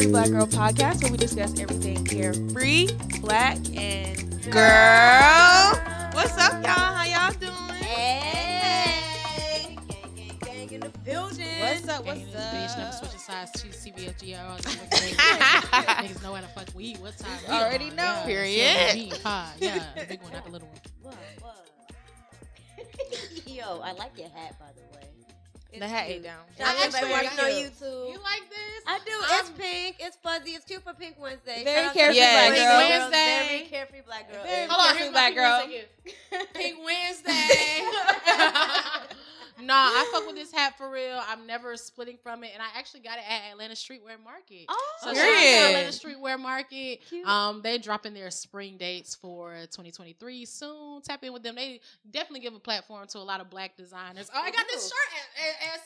Free Black Girl podcast where we discuss everything carefree, black, and girl. What's up, y'all? How y'all doing? Hey. Gang in the building. What's up? Gang in this bitch, never switching sides to CBFGR. Niggas know how to fuck we eat. What time? We Already on. know. Yeah, Period. CBG, pod. Yeah, the big one, not the little one. What? Yo, I like your hat, by the way. The hat ain't down. Shout out to everybody Very watching on cute. YouTube. You like this? I do. It's pink. It's fuzzy. It's cute for Pink Wednesday. Very Shout out to carefree Pink black girl. Wednesday. Very carefree black girl. Very Hold on, carefree here's black my girl. Pink Wednesday. Nah, I fuck with this hat for real. I'm never splitting from it, and I actually got it at Atlanta Streetwear Market. Oh, So shout out Period. to Atlanta Streetwear Market. Cute. They dropping their spring dates for 2023 soon. Tap in with them. They definitely give a platform to a lot of black designers. Oh, I got this shirt at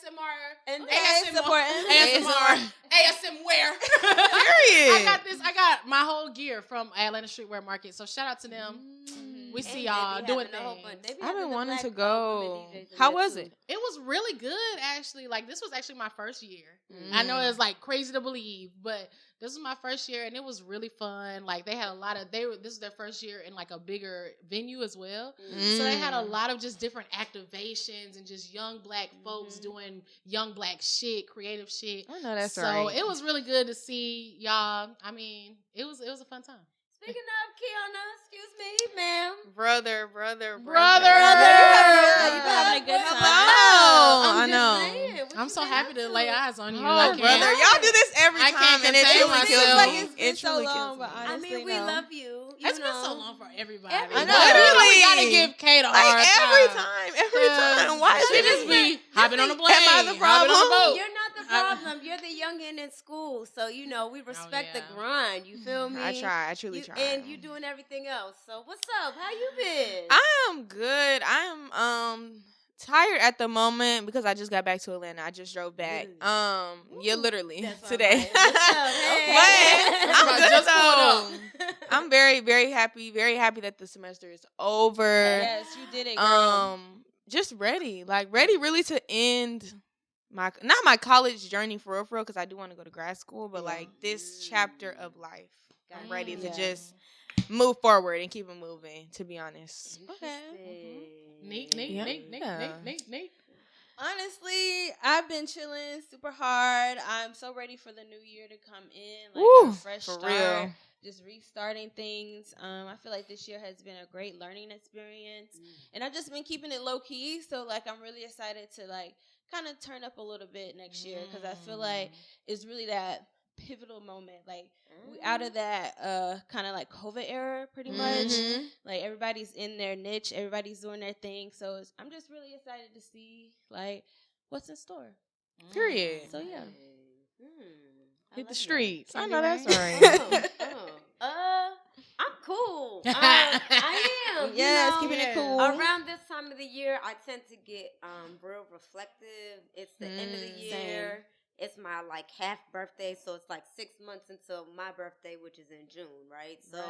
ASMR. And ASM wear. Period. I got my whole gear from Atlanta Streetwear Market. So shout out to them. We see y'all doing things. I've been wanting to go. How was it? It was really good, actually. Like, this was actually my first year. I know it's like crazy to believe, but this was my first year, and it was really fun. Like, they had a lot of this is their first year in like a bigger venue as well. So they had a lot of just different activations and just young black folks doing young black shit, creative shit. I know that's so right. it was really good to see y'all. I mean, it was a fun time. Speaking of Kiana, excuse me, ma'am. Brother. You Brother. having a good time. Hello. I'm I know. just saying, what I'm you so been happy up to lay eyes on you. Oh, I can't- brother, y'all do this every I time, can't and it contain truly kills myself. me. It's been It so truly long, kills but me. I honestly, mean, we no. love you. It's been so long for everybody. Everybody. I know. We gotta give Kate a hard Like every time. time. Why is She it just be hopping on a plane. Am I the hopping on a problem? boat. You're not the problem. You're the youngin' in school, so you know we respect the yeah. grind. You feel me? I truly try. And you doing everything else. So what's up? How you been? I'm good. I'm tired at the moment because I just got back to Atlanta. I just drove back. Yeah, literally That's what today. I'm like. What's up? Hey. But I'm good Just though. pulled I'm very, very happy that the semester is over. Yes, you did it, girl. Just ready really to end not my college journey for real, because I do want to go to grad school, but like this chapter of life. I'm ready to just move forward and keep it moving, to be honest. Okay. Neat. Honestly, I've been chilling super hard. I'm so ready for the new year to come in, like Woo, a fresh for start, real. just restarting things. I feel like this year has been a great learning experience, and I've just been keeping it low key. So like, I'm really excited to like kind of turn up a little bit next year, because I feel like it's really that pivotal moment. Like we out of that kind of like COVID era, pretty much. Like everybody's in their niche, everybody's doing their thing. So I'm just really excited to see like what's in store. Period. So yeah. Hit the streets. I Candy know that's rain. right. I'm cool. I am. Yes, you know, keeping it cool. Around this time of the year, I tend to get real reflective. It's the end of the year. It's my like half birthday, so it's like 6 months until my birthday, which is in June, right? So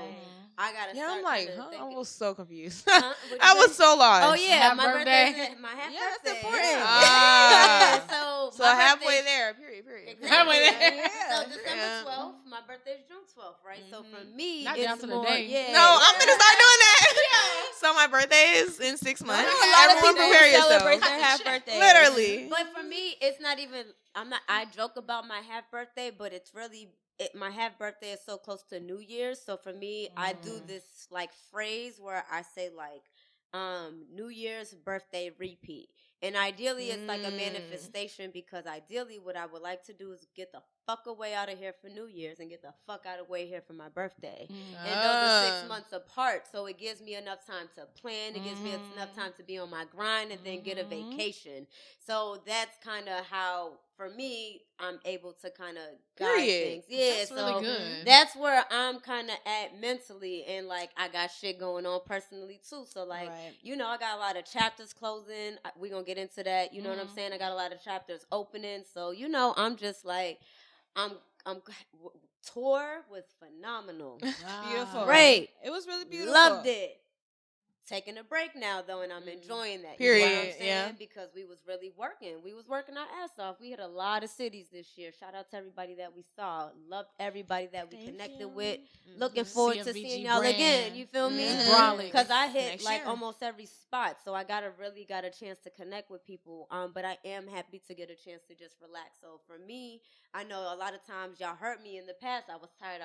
I gotta. Yeah, start I'm like, kinda I thinking- was so confused. Huh? What'd I you was say? so lost. Oh yeah, Half my birthday. birthday. My half Yeah, that's birthday. important. Ah. So So my halfway birthday's- there. Period. Halfway there. So December Yeah. 12th, my birthday's June 12th, right? So for me, Not it's down to the more. day. Yeah. No, I'm gonna start doing that. So my birthday is in 6 months. A lot of Everyone people prepare celebrate yourself. their half birthday. Literally. But for me, it's not even. I joke about my half birthday, but it's really my half birthday is so close to New Year's. So for me, I do this like phrase where I say like, New Year's birthday repeat. And ideally, it's like a manifestation, because ideally, what I would like to do is get the fuck away out of here for New Year's and get the fuck out of way here for my birthday. And those are 6 months apart, so it gives me enough time to plan. It gives me enough time to be on my grind and then get a vacation. So that's kind of how, for me, I'm able to kind of guide things. Yeah, That's so really good. that's where I'm kind of at mentally, and like I got shit going on personally too. So like, you know, I got a lot of chapters closing. We're gonna get into that. You know what I'm saying? I got a lot of chapters opening. So you know, I'm just like, I'm tour was phenomenal. Beautiful. Great. It was really beautiful. Loved it. taking a break now, though, and I'm enjoying that. Period. You know what I'm saying? Yeah. Because we was really working. We was working our ass off. We hit a lot of cities this year. Shout out to everybody that we saw. Loved everybody that we connected with. Looking forward to seeing y'all again. You feel me? Because I hit almost every spot, so I got a chance to connect with people. But I am happy to get a chance to just relax. So for me, I know a lot of times y'all hurt me in the past. I was tired.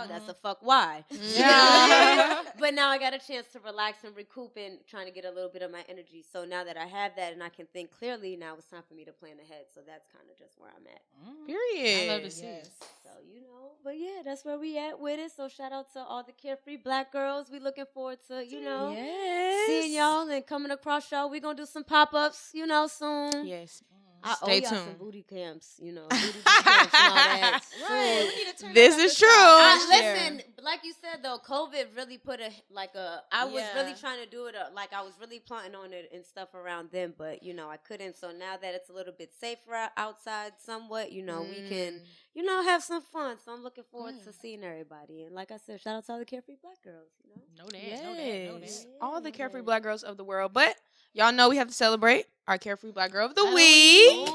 That's the fuck why. Yeah. But now I got a chance to relax and recoup and trying to get a little bit of my energy. So now that I have that and I can think clearly, now it's time for me to plan ahead. So that's kind of just where I'm at. Period. I love to see it. So, but yeah, that's where we at with it. So shout out to all the Carefree Black girls. We looking forward to, seeing y'all and coming across y'all. We going to do some pop-ups, soon. Yes. Stay tuned. Some booty camps, booty camps and all that. Right. We need to turn This is true. Listen, like you said though, COVID really put I was really trying to do it. I was really plotting on it and stuff around then, but I couldn't. So now that it's a little bit safer outside, somewhat, we can, have some fun. So I'm looking forward to seeing everybody. And like I said, shout out to all the Carefree Black girls. Know that. Yes. All the Carefree Black girls of the world, but y'all know we have to celebrate our Carefree Black Girl of the Week.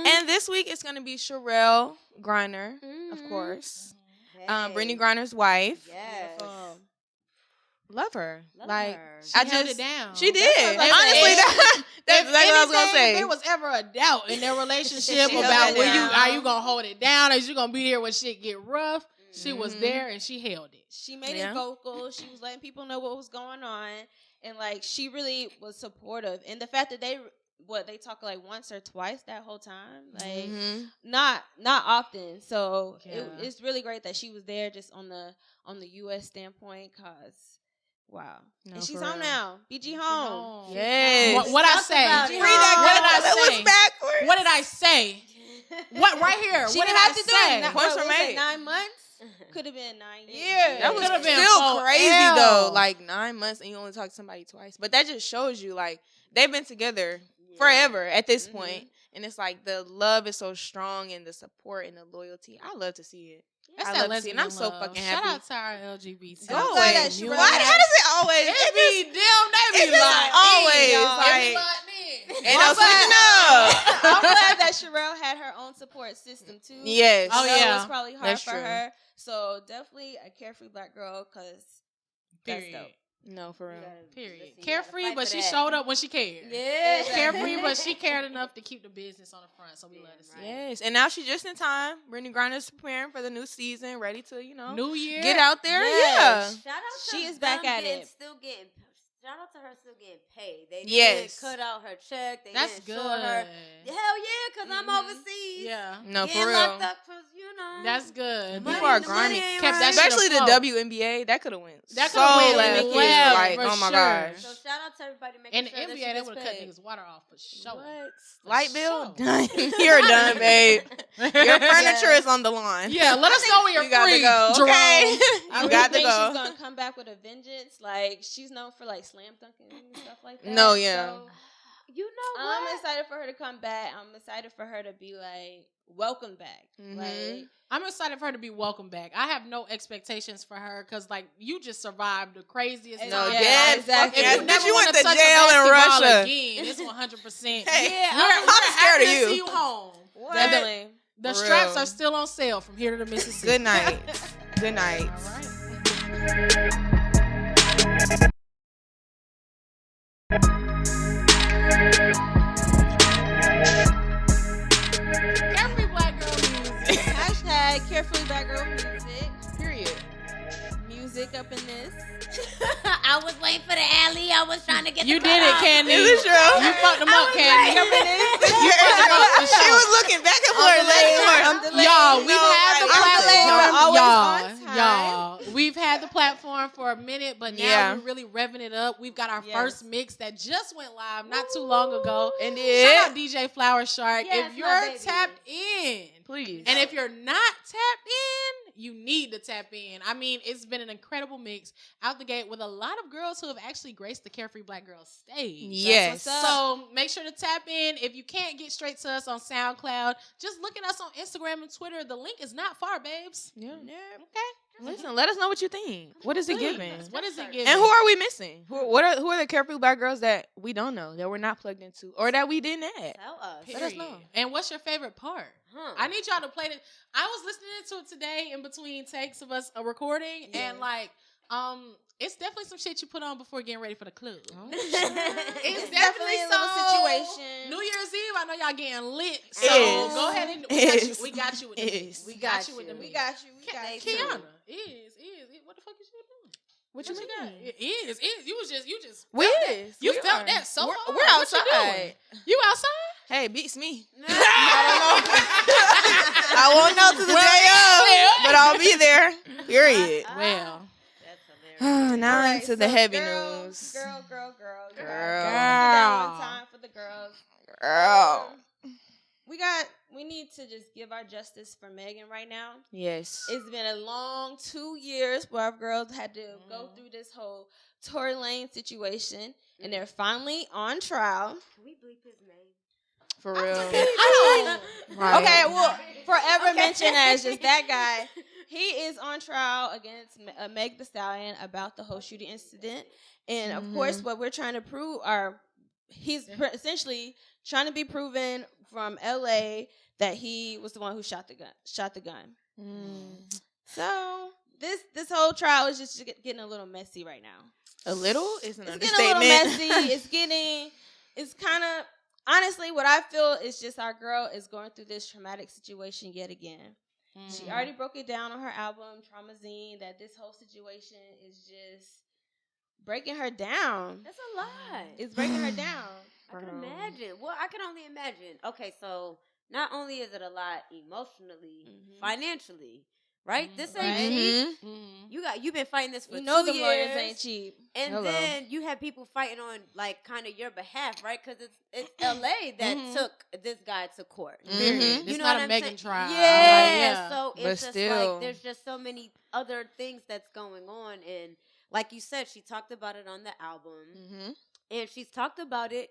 And this week it's going to be Cherelle Griner, of course. Britney Griner's wife. Yes. Love her. Love her. She held it down. She did. Honestly, that's exactly what I was going to say. If there was ever a doubt in their relationship about are you going to hold it down or is you going to be there when shit get rough, she was there and she held it. She made it vocal. She was letting people know what was going on. And, she really was supportive. And the fact that they talk, once or twice that whole time. Not often. So, it's really great that she was there just on the U.S. standpoint because, wow. No, and she's home now. BG home. Yes. What I say? What did I say? What right here? She what did didn't have I to say? do it. Points What were was made. it, 9 months? Could have been 9 years. Yeah, that was been still crazy though. 9 months and you only talk to somebody twice. But that just shows you they've been together forever at this point. And it's the love is so strong and the support and the loyalty. I love to see it. That's I love to see it. And I'm so fucking happy. Shout out to our LGBT. Always. How does it always? It be them. They be always And I'm glad that Cherelle had her own support system too. Yes. Oh yeah. It was probably hard That's for true. her. So definitely a Carefree Black girl because that's dope. No, for real. Period. Carefree, but she showed up when she cared. Yeah. Carefree, but she cared enough to keep the business on the front. So we love to see it. Yes. And now she's just in time. Britney Griner's preparing for the new season, ready to, New year. get out there. Yes. Yeah. Shout out to She is back at it. Shout out to her still getting paid. They Yes. didn't cut out her check. They That's didn't good. show her. Hell yeah, because I'm overseas. Yeah. No, for getting real. locked up because, That's good. People are grinding. Kept that Especially shit the afloat. WNBA. That could have went That so coulda went left. left, for Oh my sure. gosh. So shout out to everybody making And the sure that NBA, she they gets would have cut paid. niggas' water off for sure. What? For Light bill? sure. Done. You're done, babe. Your furniture is on the lawn. Yeah, let us know when you're You got free, to go. Jerome. Okay. I You really got to think go. she's gonna come back with a vengeance. She's known for slam dunking and stuff like that. No, yeah. So, You know I'm what? excited for her to come back. I'm excited for her to be welcome back. I'm excited for her to be welcome back. I have no expectations for her because, you just survived the craziest No, time. yeah, exactly. If you Bitch, never you went wanna to touch a jail in basketball Russia. again, it's 100%. Hey, we're I'm scared happy of to you. see you home. Definitely. The For straps real. are still on sale from here to Mississippi. Good night. Good night. All right. Carefree Black Girl music. Hashtag Carefree Black Girl music. Period. Music up in this. I was waiting for the alley. I was trying to get You the did it, Candy. Is it true? You fucked them up, Candy. She was looking back and forth. Y'all, we've had the platform. Always on time. Y'all, we've had the platform for a minute, but now Yeah. we're really revving it up. We've got our Yes. first mix that just went live not too long ago. And Shout out DJ Flower Shark. Yes, if my you're baby. tapped in, Please. and if you're not tapped in, you need to tap in. I mean, it's been an incredible mix out the gate with a lot of girls who have actually graced the Carefree Black Girl stage. Yes. So make sure to tap in. If you can't get straight to us on SoundCloud, just look at us on Instagram and Twitter. The link is not far, babes. Yeah. Okay. Listen, let us know what you think. What is it Please. giving? What is it giving? And who are we missing? Who are the Carefree Black girls that we don't know, that we're not plugged into, or that we didn't add? Tell us. Let us know. And what's your favorite part? I need y'all to play this. I was listening to it today in between takes of us recording, and like, it's definitely some shit you put on before getting ready for the club. It's definitely a little situation. New Year's Eve, I know y'all getting lit. So Is. go ahead and we got you with the Is. mix. We got you with the mix. We got you. Kiana, what the fuck is you doing? What you mean? It is. You just We felt that. is. You We felt are. that so hard. We're What outside. you doing? You outside? Hey, beats me. I don't know. I won't know to the day of, but I'll be there. Period. Well. That's hilarious. Now All right, into the so heavy girl, news. Girl. Girl. Get down one time for the girls. Girl. We need to just give our justice for Megan right now. Yes. It's been a long 2 years where our girls had to go through this whole Tory Lane situation, and they're finally on trial. Can we bleep his name? For real. I don't. Right. Okay, well, forever mentioned as just that guy. He is on trial against Meg Thee Stallion about the whole shooting incident, and of course, what we're trying to prove he's essentially trying to be proven from L.A. that he was the one who shot the gun. So this whole trial is just getting a little messy right now. A little is an It's understatement. getting a little messy. It's kind of, honestly, what I feel is just our girl is going through this traumatic situation yet again. She already broke it down on her album, Traumazine, that this whole situation is just breaking her down. That's a lot. It's breaking her down. I can imagine. Well, I can only imagine. Okay, so not only is it a lot emotionally, financially, right? This ain't cheap. You've been fighting this for 2 years. The lawyers ain't cheap. And then you have people fighting on like kind of your behalf, right? Because it's LA that took this guy to court. It's You know not what a I'm Megan saying? trial. Yeah. So But it's just still. like there's just so many other things that's going on, and like you said, she talked about it on the album. And she's talked about it,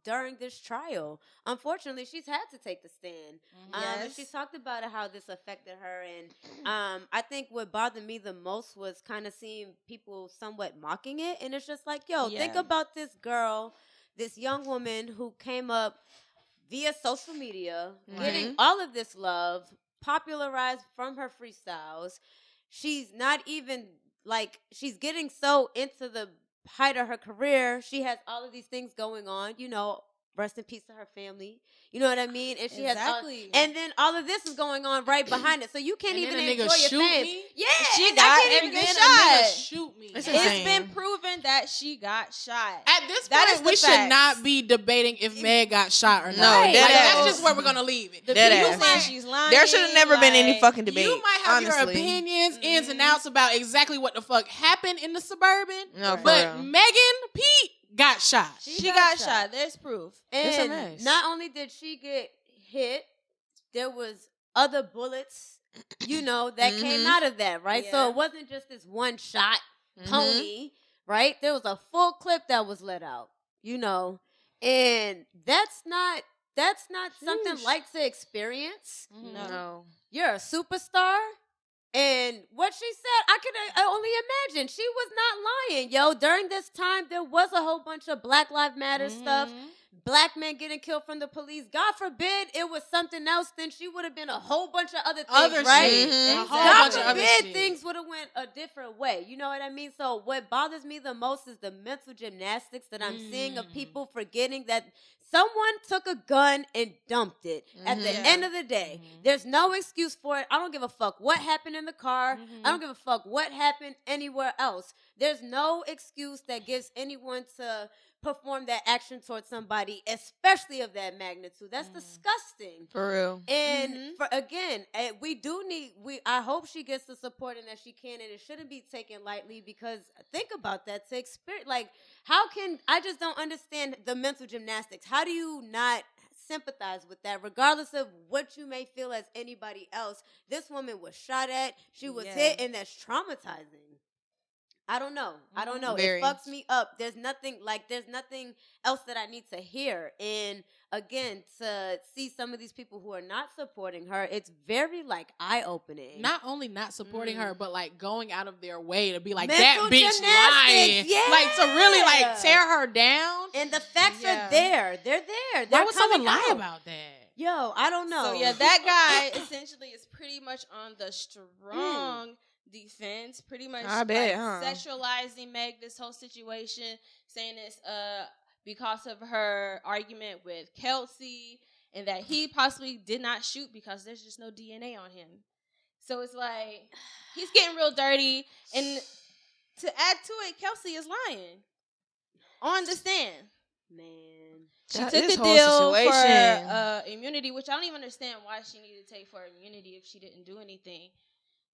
during this trial. Unfortunately, she's had to take the stand. And she's talked about how this affected her. And I think what bothered me the most was kind of seeing people somewhat mocking it. And it's just like, think about this girl, this young woman who came up via social media, getting all of this love, popularized from her freestyles. She's not even, she's getting so into the height of her career. She has all of these things going on, rest in peace to her family. You know what I mean? And she has and then all of this is going on right behind it. So you can't even enjoy your fame. Yeah, she got can't even get shot. Shoot me. It's It's been proven that she got shot. At this That point, is the we should facts. not be debating if Meg got shot or not. No, that that's ass. just where we're gonna leave it. The Dead people ass. saying she's lying. There should have never been any fucking debate. You might have your honestly. opinions, ins and outs about exactly what the fuck happened in the Suburban. No, for but real. Megan Pete got shot. She got shot. There's proof. It's a And mess. not only did she get hit, there was other bullets, that came out of that, right? So Yeah. it wasn't just this one shot pony, right? There was a full clip that was let out, and that's not something like to experience. No. You're a superstar. And what she said, I can only imagine. She was not lying, yo. During this time, there was a whole bunch of Black Lives Matter stuff. Black men getting killed from the police. God forbid it was something else, then she would have been a whole bunch of other things, right? Shit. A whole God bunch of other forbid shit. things would have went a different way. You know what I mean? So what bothers me the most is the mental gymnastics that I'm seeing of people forgetting that someone took a gun and dumped it. At the end of the day, there's no excuse for it. I don't give a fuck what happened in the car. I don't give a fuck what happened anywhere else. There's no excuse that gives anyone to perform that action towards somebody, especially of that magnitude. That's disgusting. For real. And I hope she gets the support and that she can, and it shouldn't be taken lightly, because think about that, to experience, I just don't understand the mental gymnastics. How do you not sympathize with that, regardless of what you may feel as anybody else? This woman was shot at, she was hit, and that's traumatizing. I don't know. Very. It fucks me up. There's nothing else that I need to hear. And again, to see some of these people who are not supporting her, it's very like eye-opening. Not only not supporting her, but like going out of their way to be like, Mental that bitch lying. yeah. Like to really like tear her down. And the facts are there. They're there. Why would someone lie out. about that? Yo, I don't know. So yeah, that guy essentially is pretty much on the strong defense, pretty much sexualizing Meg this whole situation, saying it's because of her argument with Kelsey, and that he possibly did not shoot because there's just no DNA on him. So it's like he's getting real dirty, and to add to it, Kelsey is lying on the stand. Man. She took the deal for immunity, which I don't even understand why she needed to take for immunity if she didn't do anything.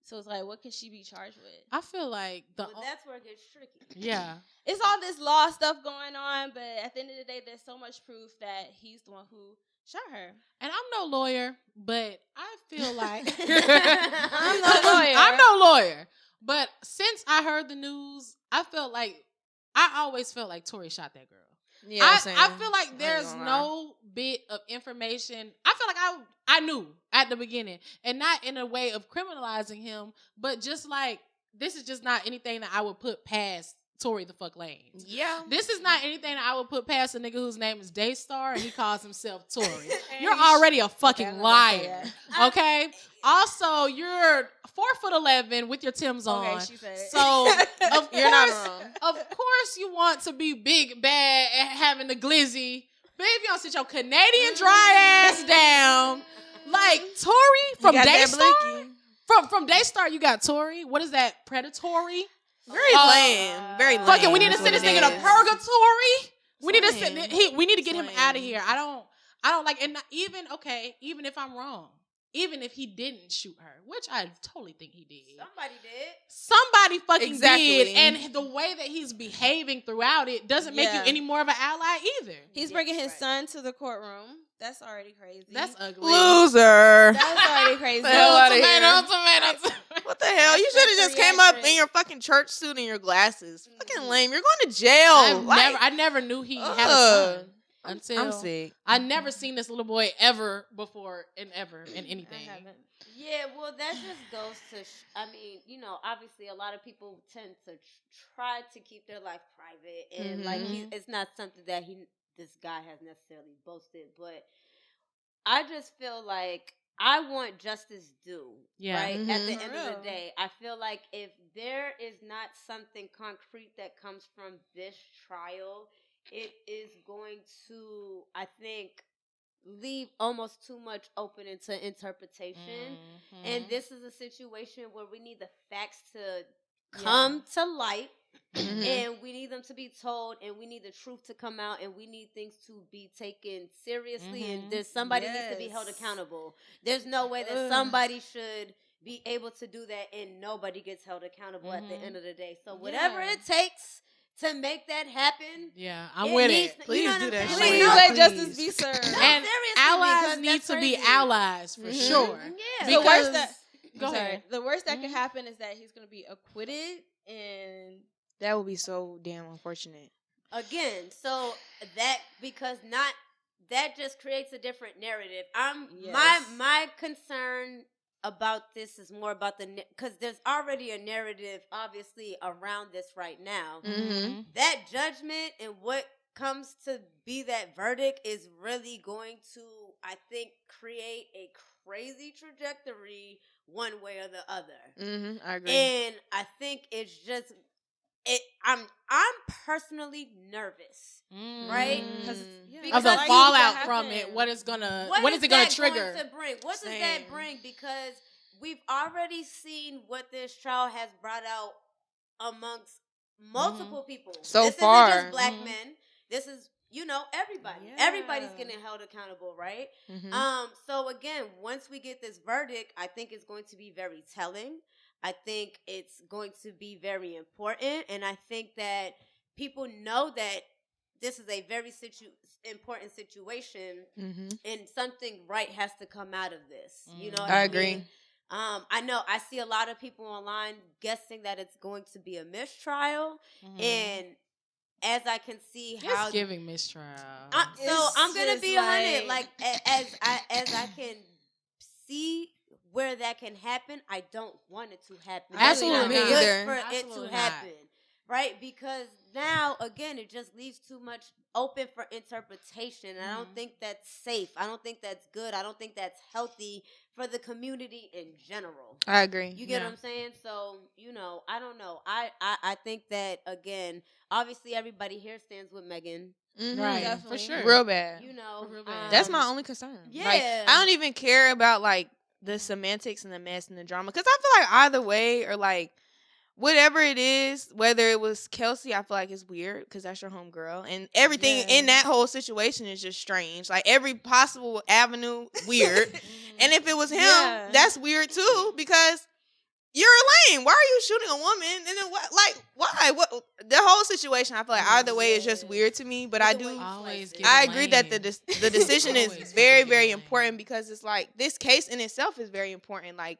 So it's like, what can she be charged with? I feel like that's where it gets tricky. Yeah. It's all this law stuff going on, but at the end of the day, there's so much proof that he's the one who shot her. And I'm no lawyer, but I feel like I'm no lawyer. But since I heard the news, I always felt like Tory shot that girl. Yeah, I feel like there's no bit of information. I feel like I knew at the beginning, and not in a way of criminalizing him, but just like, this is just not anything that I would put past Tory the fuck Lanez. Yeah. This is not anything that I would put past a nigga whose name is Daystar and he calls himself Tory. You're already a fucking liar. Okay? Also, you're 4'11" with your Timbs on. Okay, she said it. So of You're not course, wrong. of course you want to be big, bad, and having the glizzy. Baby, you don't sit your Canadian dry ass down. Like Tory from Daystar. From Daystar, you got Tory. What is that? Predatory? Very lame. Very lame. Fucking, we need to send this nigga to purgatory. We need to send. We need to get him out of here. I don't like. And even if I'm wrong, even if he didn't shoot her, which I totally think he did. Somebody fucking did. And the way that he's behaving throughout it doesn't make you any more of an ally either. He's bringing his son to the courtroom. That's already crazy. That's ugly. Loser. That's already crazy. Tomato. What the hell? You should have just came up in your fucking church suit and your glasses. Fucking lame. You're going to jail. I never knew he had a son. Until I'm sick. I never seen this little boy ever before in anything. I haven't. Yeah, well, that just goes to, obviously a lot of people tend to try to keep their life private. And, it's not something that this guy has necessarily boasted. But I just feel like I want justice due, right? At the end of the day, I feel like if there is not something concrete that comes from this trial, it is going to, I think, leave almost too much open into interpretation. And this is a situation where we need the facts to come to light. And we need them to be told, and we need the truth to come out, and we need things to be taken seriously, and there's somebody needs to be held accountable. There's no way that somebody should be able to do that and nobody gets held accountable at the end of the day. So whatever it takes to make that happen. Yeah, I'm with it. Please do that. Please let justice be served. And allies need to be allies for sure. Yeah. Because the worst that could happen is that he's going to be acquitted, and that would be so damn unfortunate. Again, so that just creates a different narrative. My concern about this is more about because there's already a narrative obviously around this right now. That judgment and what comes to be that verdict is really going to, I think, create a crazy trajectory one way or the other. I agree. And I think it's just I'm personally nervous, right? Because of the fallout from it. What is it gonna trigger? What does that bring? Because we've already seen what this trial has brought out amongst multiple people. So far, isn't just black men. This is, everybody. Yeah. Everybody's getting held accountable, right? So again, once we get this verdict, I think it's going to be very telling. I think it's going to be very important, and I think that people know that this is a very important situation, and something right has to come out of this. You know what I agree. mean? I know I see a lot of people online guessing that it's going to be a mistrial, and as I can see how it's giving mistrial. so I'm gonna just be 100. Like as I can see where that can happen, I don't want it to happen. Absolutely It's not. good Either. for Absolutely it to not. happen, right? Because now again, it just leaves too much open for interpretation, and I don't think that's safe. I don't think that's good. I don't think that's healthy for the community in general. I agree. You get what I'm saying? So, I don't know. I think that, again, obviously everybody here stands with Megan. Right, Definitely. for sure. Real bad. Real bad. That's my only concern. Yeah. Like, I don't even care about like the semantics and the mess and the drama, because I feel like either way, or like whatever it is, whether it was Kelsey, I feel like it's weird because that's your homegirl, and everything in that whole situation is just strange. Like every possible avenue, weird. And if it was him, that's weird too, because you're a lame. Why are you shooting a woman? And then what? Like, why? What? The whole situation, I feel like either way is just weird to me. But I agree that the decision is very, very important, because it's like this case in itself is very important. Like,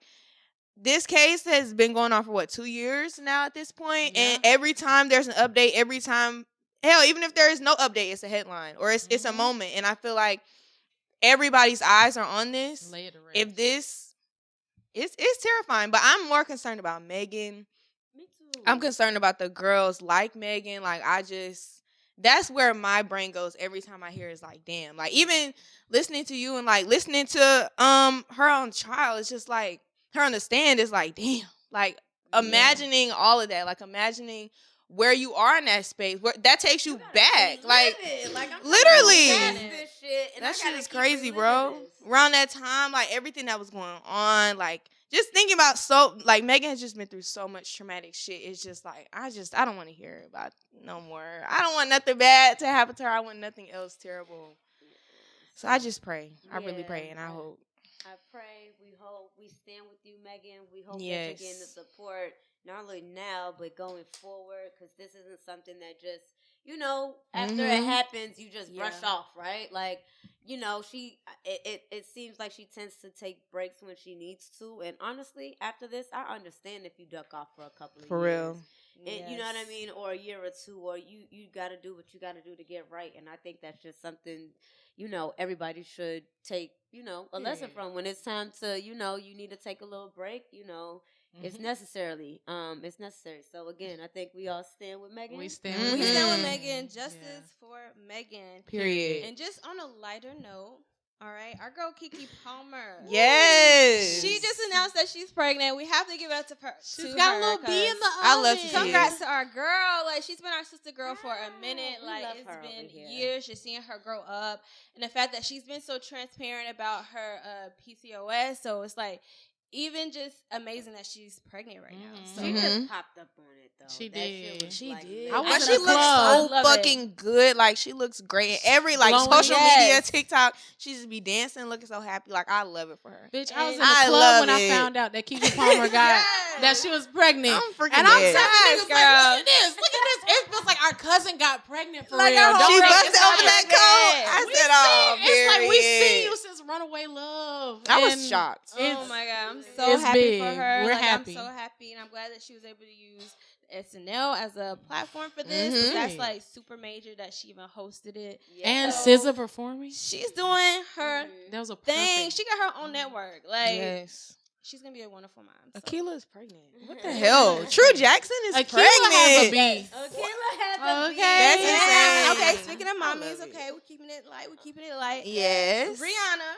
this case has been going on for 2 years now at this point, and every time there's an update, every time, hell, even if there is no update, it's a headline or it's a moment, and I feel like everybody's eyes are on this. If this. It's terrifying, but I'm more concerned about Megan. Me too. I'm concerned about the girls like Megan. Like, that's where my brain goes every time I hear it's like, damn. Like, even listening to you and like listening to her on trial, it's just like her on the stand is like, damn. Like, imagining all of that, like imagining where you are in that space, where that takes you back. Like I'm literally. this shit, and That I shit gotta is keep crazy, reliving bro. this. Around that time, like everything that was going on, like just thinking about like Megan has just been through so much traumatic shit. It's just like I don't want to hear about it no more. I don't want nothing bad to happen to her. I want nothing else terrible. So I just pray. I really pray, and I hope. I pray. We hope. We stand with you, Megan. We hope that Yes. you're getting the support, not only now, but going forward, because this isn't something that just, after it happens, you just brush off, right? Like, it seems like she tends to take breaks when she needs to. And honestly, after this, I understand if you duck off for a couple of years. For real. And you know what I mean? Or a year or two, or you got to do what you got to do to get right. And I think that's just something, everybody should take, a lesson from. When it's time to, you need to take a little break, it's necessary. So again, I think we all stand with Megan. We stand with Megan. Justice for Megan. Period. And just on a lighter note, all right, our girl Keke Palmer. Yes. She just announced that she's pregnant. We have to give it up to her. She's got a little bee in the oven. I love to see it. Congrats to our girl. Like, she's been our sister girl for a minute. We Like, love it's her been over here. years just seeing her grow up. And the fact that she's been so transparent about her PCOS. So it's like, even just amazing that she's pregnant right now. So She just popped up on it though. She That did. shit was She like did. lit. I was But in she a looks club. so Love fucking good. Like, she looks great. Every Glowing. social media, Yes. TikTok, she just be dancing, looking so happy. Like, I love it for her. Bitch, I was in And the I club love when I it. found out that Keke Palmer got that she was pregnant. I'm freaking and I'm dead. telling Yes, niggas, like, look at this. Look at this. It feels like our cousin got pregnant for Like real. our whole Don't She make busted it open sound that like coat. I We said, oh, see- It's like we period. see you since Runaway Love. I was And shocked. Oh my God, I'm so it's happy big. for her. We're like, happy. I'm so happy, and I'm glad that she was able to use SNL as a platform for this. 'Cause that's like super major that she even hosted it. And So- SZA performing. She's doing her That was a thing. perfect. She got her own network. Like, Yes. she's gonna be a wonderful mom. So. Akilah is pregnant. What the Yeah. hell? True Jackson is Akilah pregnant. has a bee. Akilah has a Okay. bee. That's Yeah. insane. Okay, speaking of I mommies, love it. okay, we're keeping it light. We're keeping it light. Yes. Rihanna,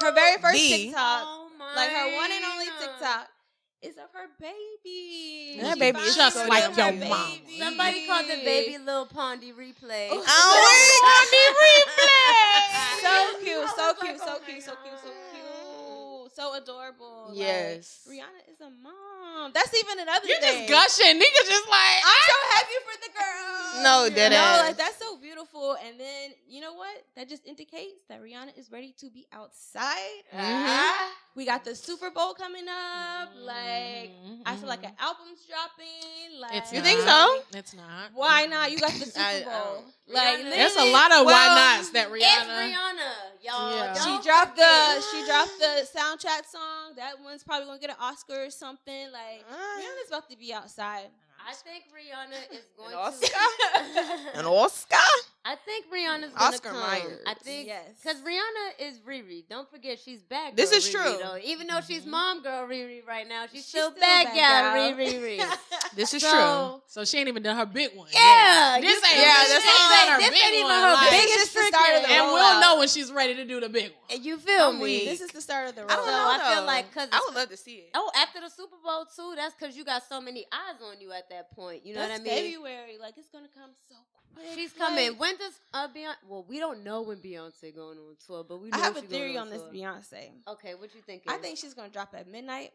her very first B. TikTok, Oh my like her one and only God. TikTok, is of her baby. That She baby finally is just revealed like her your baby. mama. Somebody called the baby Lil Pondy Replay. So cute, I so was cute, like, so oh cute, my so cute, so God. cute, so adorable. Yes. Like, Rihanna is a mom. That's even another You're thing. just gushing. Niggas just like. I'm so happy for the girl. No, dead No, ass. like that's so beautiful. And then you know what? That just indicates that Rihanna is ready to be outside. We got the Super Bowl coming up. Like I feel like an album's dropping. Like It's You not. think so? It's not. Why not? You got the Super I Bowl. don't- like Rihanna- There's a literally- lot of Well, why nots that It's Rihanna. Rihanna. Y'all y'all. Yeah. Don't She dropped forget. the soundtrack song. That one's probably gonna get an Oscar or something. Like Rihanna's about to be outside. I think Rihanna is going An to An Oscar? I think Rihanna's gonna Oscar come. Myers. I think Yes. because Rihanna is Riri. Don't forget she's bad. This girl is Riri, true. Though. Even though she's mom girl Riri right now, she's still still bad bad gal gal. Riri. This is So, true. So she ain't even done her big one. Yeah, This ain't that's all this ain't even one, her like- biggest This is the trick start of yet. the And rollout. we'll know when she's ready to do the big one. And you feel I'm me? weak. This is the start of the rollout. I don't So know. I feel though. like because I would love to see it. oh, after the Super Bowl too, that's because you got so many eyes on you at that point. You know That's what I mean? February. Like it's gonna come so quick. She's like- coming. When does Beyonce? Well, we don't know when Beyonce going on tour, but we know I have a she going theory on this tour. Beyonce. Okay, what you think? I think she's gonna drop at midnight,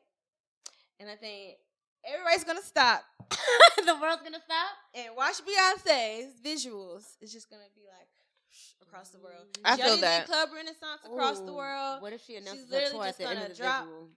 and I think everybody's gonna stop the world's gonna stop. and watch Beyonce's visuals. It's just gonna be like across the world. I feel Jelly Bean that. Club Renaissance across the Ooh, world. What if she announces She's her literally tour at just the end gonna of the drop- visual?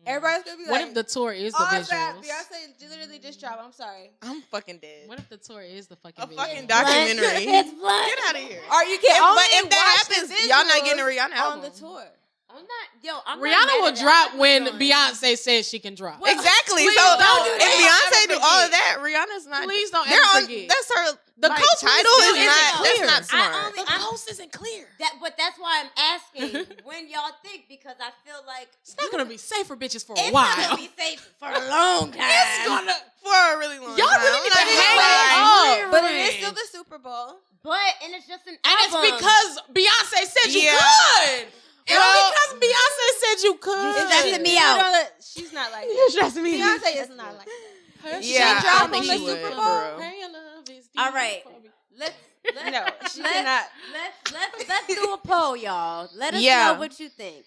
Everybody's gonna be What like, if the tour is the "Oh, that visuals? Beyonce literally just dropped." I'm sorry. I'm fucking dead. What if the tour is the fucking A visuals? fucking documentary. It's blunt. Get out of here. Or you can But only if that watch the happens, y'all not getting a visuals Rihanna album. on the tour. I'm not. Yo, I'm not Rihanna mad will at that. drop I when like Rihanna. Beyonce says she can drop. Exactly. Please So don't do if that. Beyonce do all of Forget. that, Rihanna's not. Please don't They're ever on. forget. That's her. The like, coast title still is isn't not. clear. That's not smart. only- The I'm- coast isn't clear. But that's why I'm asking when y'all think because I feel like It's not gonna be safe for bitches for a it's while. not gonna be safe for a long time. It's gonna. For a really long Y'all time. really need to I'm not hang gonna it up. But it is still the Super Bowl. And it's just an And album. it's because Beyonce said you Yeah. could. It's Well- because Beyonce said you could. You stressing me out. She's not like You're that. stressing me. Beyonce is not like that. Her Yeah, shit I dropped think on the she Super would, Bowl. for real. Prayer love is All deep right. for me. Let's No, she cannot. let's do a poll, y'all. Let us Yeah. know what you think.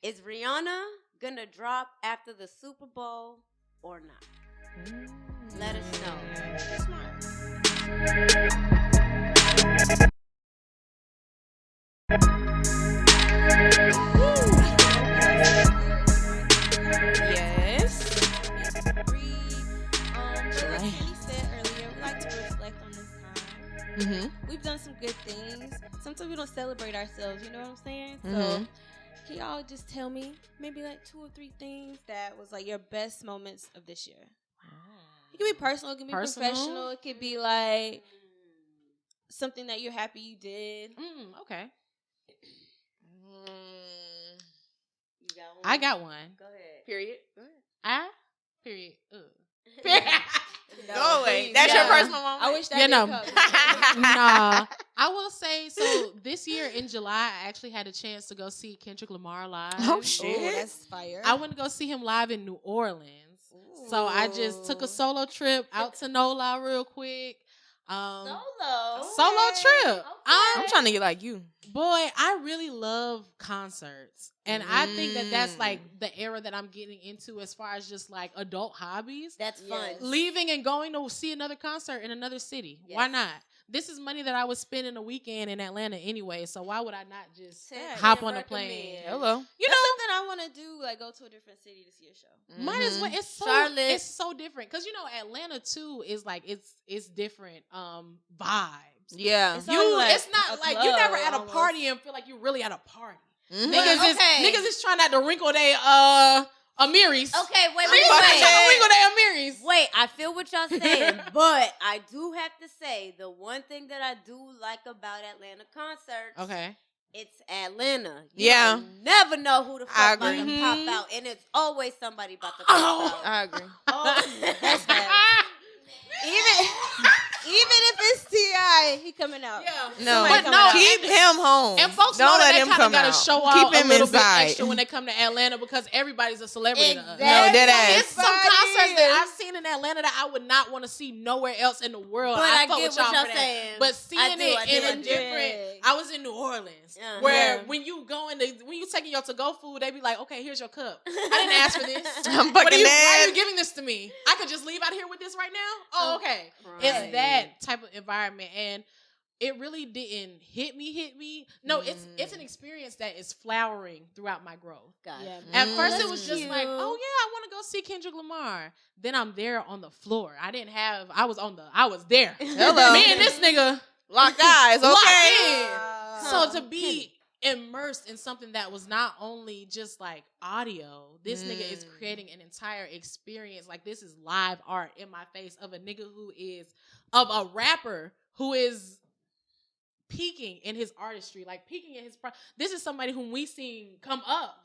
Is Rihanna gonna drop after the Super Bowl or not? Let us know. Yes. Like Kenny said earlier, we like to reflect on this time. Mm-hmm. We've done some good things. Sometimes we don't celebrate ourselves, you know what I'm saying? So Mhm. can y'all just tell me maybe like 2 or 3 things that was like your best moments of this year? It can be personal, it can be Personal? professional, it could be like something that you're happy you did. Okay. You got one? I got one. Go ahead. Period. Period. Go away. please, That's your yeah. personal moment. I wish that You did know. come. Nah. I will say, so this year in July, I actually had a chance to go see Kendrick Lamar live. Oh, Ooh, shit. that's fire. I went to go see him live in New Orleans. So I just took a solo trip out to NOLA real quick. Solo. Solo trip. I'm trying to get like you. Boy, I really love concerts. And I think that that's like the era that I'm getting into as far as just like adult hobbies. That's fun. Yes. Leaving and going to see another concert in another city. Why Yes. not? This is money that I would spend in a weekend in Atlanta anyway. So why would I not just Yeah, hop can't on a recommend. plane? Hello. You That's know, something I want to do, like go to a different city to see a show. might as well. It's so Charlotte. it's so different because you know Atlanta too is like it's different vibes. Yeah. It's always like it's not a like you're never club at a almost. party and feel like you're really at a party. Mhm. Niggas is trying not to wrinkle their Amiris. Okay, wait. Niggas is trying to Wait. wrinkle their Amiris. Wait, I feel what y'all saying, but I do have to say the one thing that I do like about Atlanta concerts, Okay. it's Atlanta. You Yeah. don't never know who the fuck I about agree. to pop out, and it's always somebody about to pop out. I agree. That's bad. Even if it's T.I., he coming out. Yeah. No, Somebody coming out. keep him home. And folks Don't know let that him they kind come of got to out. show out Keep him a little inside. bit extra when they come to Atlanta because everybody's a celebrity to us. No, dead ass. It's some concerts that I've seen in Atlanta that I would not want to see nowhere else in the world. But I fuck get with what y'all y'all for that. saying. But seeing I do, it I do, in I a do. different, I was in New Orleans Yeah. where Yeah. when you when you taking your to-go food, they be like, okay, here's your cup. I didn't ask for this. I'm Why are fucking you dead. giving this to me? I could just leave out here with this right now? Oh, okay. Right. It's that type of environment. And it really didn't hit me. No, it's an experience that is flowering throughout my growth. God. Yeah. At Mm. first, it That's was just cute. like, oh yeah, I want to go see Kendrick Lamar. Then I'm there on the floor. I was there. Hello. Me and this nigga Locked eyes, locked okay? in. So to be immersed in something that was not only just like audio. This nigga is creating an entire experience. Like, this is live art in my face of a nigga of a rapper who is peaking in his artistry, like peaking in his this is somebody whom we seen come up.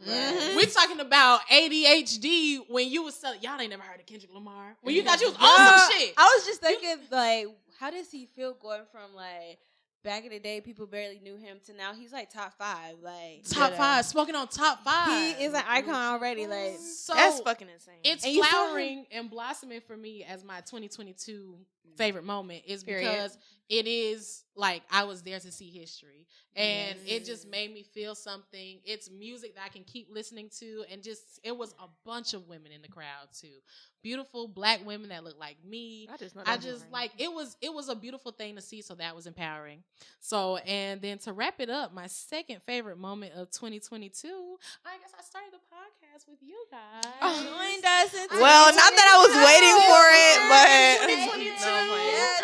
We talking about ADHD when you was selling. Y'all ain't never heard of Kendrick Lamar when you thought you was on some shit. I was just thinking, like, how does he feel going from like back in the day people barely knew him to now he's like top 5, like top 5, smoking on top 5. He is an icon already. Like, so that's fucking insane. It's flowering and blossoming for me as my 2022 favorite moment is because it is like I was there to see history, and it just made me feel something. It's music that I can keep listening to, and just it was a bunch of women in the crowd too, beautiful Black women that look like me. I just like it was a beautiful thing to see, so that was empowering. So, and then to wrap it up, my second favorite moment of 2022, I guess I started the podcast with you guys. Joined us in well, not that I was waiting for it, but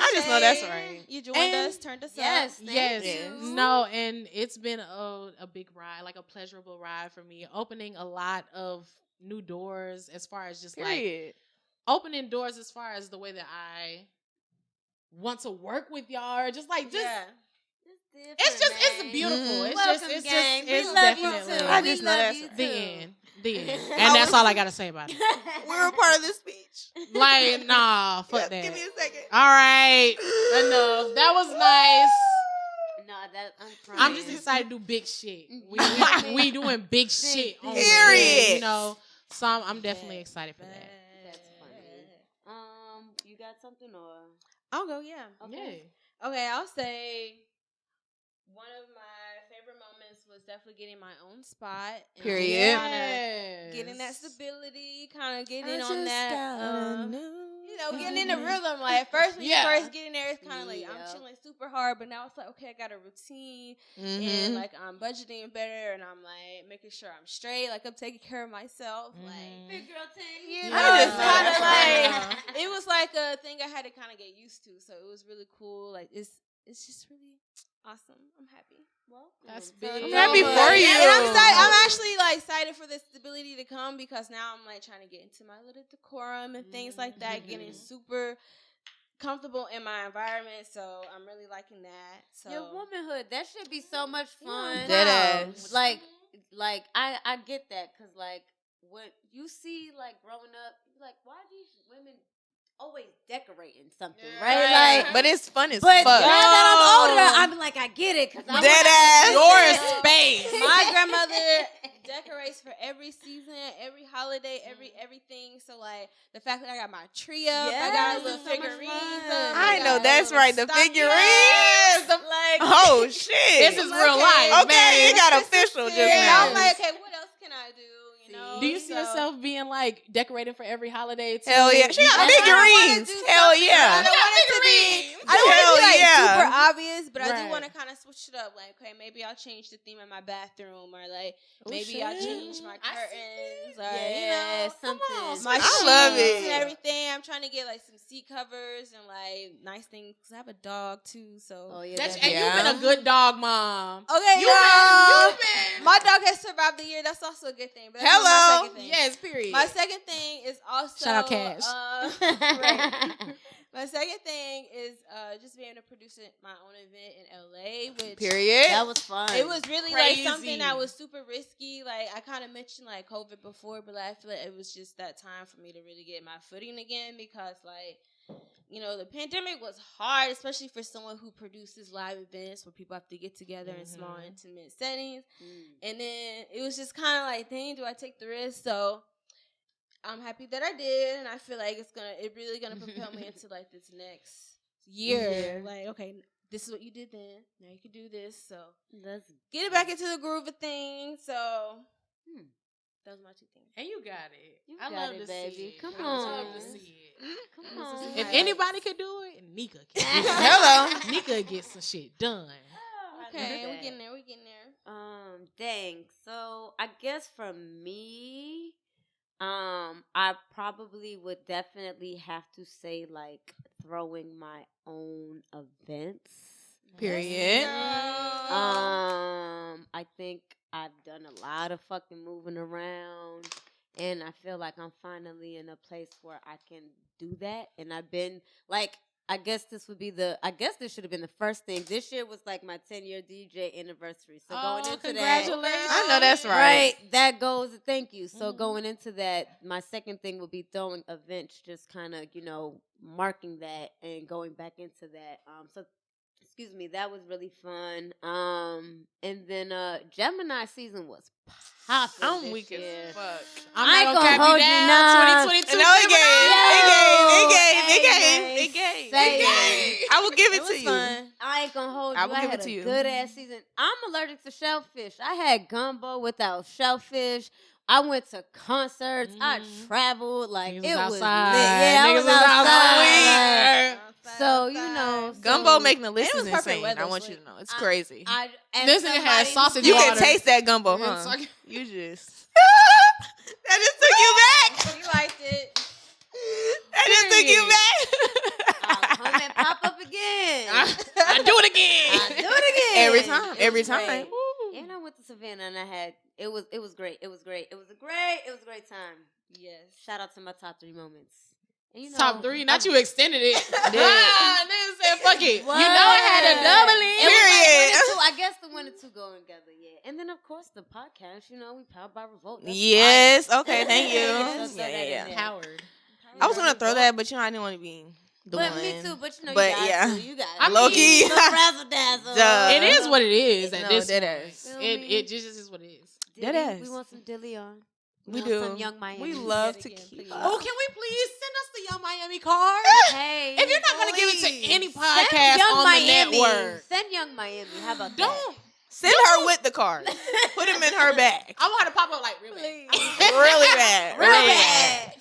I just know that's right. You joined us, turned us up. Yes. No, and it's been a big ride, like a pleasurable ride for me, opening a lot of new doors as far as just like opening doors as far as the way that I want to work with y'all, or just like it's beautiful. It's definitely. I just know that's the end. And that's all I gotta say about it. We're a part of this speech. Like, nah, fuck that. Give me a second. All right, enough. That was nice. No, I'm just excited to do big shit. We doing big shit. Period. You know, so I'm definitely excited for that. That's funny. You got something or? I'll go. Yeah. Okay. Yeah. Okay. I'll say one of my favorite moments was definitely getting my own spot. Period. Getting that stability, kind of getting on that. Getting in the rhythm. Like at first, when you first get in there, it's kind of like I'm chilling super hard, but now it's like, okay, I got a routine, and like I'm budgeting better, and I'm like making sure I'm straight, like I'm taking care of myself, like big girl thing. You know, it's kind of like it was like a thing I had to kind of get used to, so it was really cool. Like it's just really awesome. I'm happy. Well, that's big. I'm happy for you. And I'm actually like excited for the stability to come because now I'm like trying to get into my little decorum and things like that, getting super comfortable in my environment. So I'm really liking that. So your womanhood, that should be so much fun. Like I get that because like when you see like growing up, you're like, why are these women always decorating something, right? Like, but it's fun as fuck. But now that I'm older, I'm like, I get it. Cause your space. My grandmother decorates for every season, every holiday, everything. So like the fact that I got my tree up, I got little figurines up. I know that's right. The figurines. Like, oh shit, this is real life. Okay, it got official just now. I'm like, okay, what else can I do? Do you see yourself being like decorating for every holiday too? Hell yeah. She got figurines. Hell yeah. I don't want it to be super obvious, but I do want to kind of switch it up. Like, okay, maybe I'll change the theme of my bathroom, or like maybe I'll change my curtains, or something. My sheets and everything. I'm trying to get like some seat covers and like nice things. Cause I have a dog too, so you've been a good dog mom. Okay, my dog has survived the year. That's also a good thing. But hello. My second thing. Yes, period. My second thing is also shout out Cash. My second thing is just being able to produce my own event in LA. Which period. That was fun. It was really like something that was super risky. Like I kind of mentioned like COVID before, but like, I feel like it was just that time for me to really get my footing again because like. You know, the pandemic was hard, especially for someone who produces live events where people have to get together in small, intimate settings. And then it was just kind of like, dang, do I take the risk? So I'm happy that I did, and I feel like it really gonna propel me into like this next year. Like, okay, this is what you did then. Now you can do this. So let's get it back into the groove of things. So. Those are my two things. And you got it. I love to baby. see it. Come on. I love to see it. Come on. If anybody could do it, Nika can. Hello. Nika gets some shit done. Okay, we getting there. Dang. So I guess for me, I probably would definitely have to say like throwing my own events. Period. I think I've done a lot of fucking moving around. And I feel like I'm finally in a place where I can do that. And I've been like, I guess this should have been the first thing. This year was like my 10-year DJ anniversary. So going into congratulations. that. I know that's right. Right. That goes, thank you. So going into that, my second thing would be throwing events, just kind of, marking that and going back into that. Excuse me, that was really fun. And then Gemini season was popping. I'm weak as fuck. I ain't gonna hold you now. 2022. No, it gave. I will give it to you. Fun. I ain't gonna hold you. I will give it to you. Good ass season. I'm allergic to shellfish. I had gumbo without shellfish. I went to concerts. I traveled. Like, Niggas it was lit. outside. Yeah, I was outside. So, Gumbo making the list is perfect insane. weather, I want you to know. It's crazy. This nigga had sausage You water. can taste that gumbo, huh? You just... That just took you back. You liked it. That just took you back. I'll come and pop up again. I do it again. Every time. Every time. Great. And I went to Savannah and it was great. It was great. It was a great time. Yes. Shout out to my top 3 moments. And Top 3, not you extended it. Nigga said, fuck it. What? You know I had a doubling. Period. I guess the 1 and 2 go together, yeah. And then, of course, the podcast, we powered by Revolt. That's Yes. fire. Okay, thank you. Yeah. Powered. I was going to throw that, but I didn't want to be the one. Me too, but you But got yeah. to. You got I'm to. low-key. No razzle-dazzle. Duh. It is what it is at No, this that point. is. It just is what it is. That Dilly, is. we want some Dilly on. We want do. Some Young Miami. We love Yet again, tequila. please. Oh, can we please send us the Young Miami card? Hey. If you're not going to give it to any Send podcast Young on Miami. the network, Send Young Miami. How about that? don't. Send her with the card. Put him in her bag. I want her to pop up like really. Really bad. Real Really bad.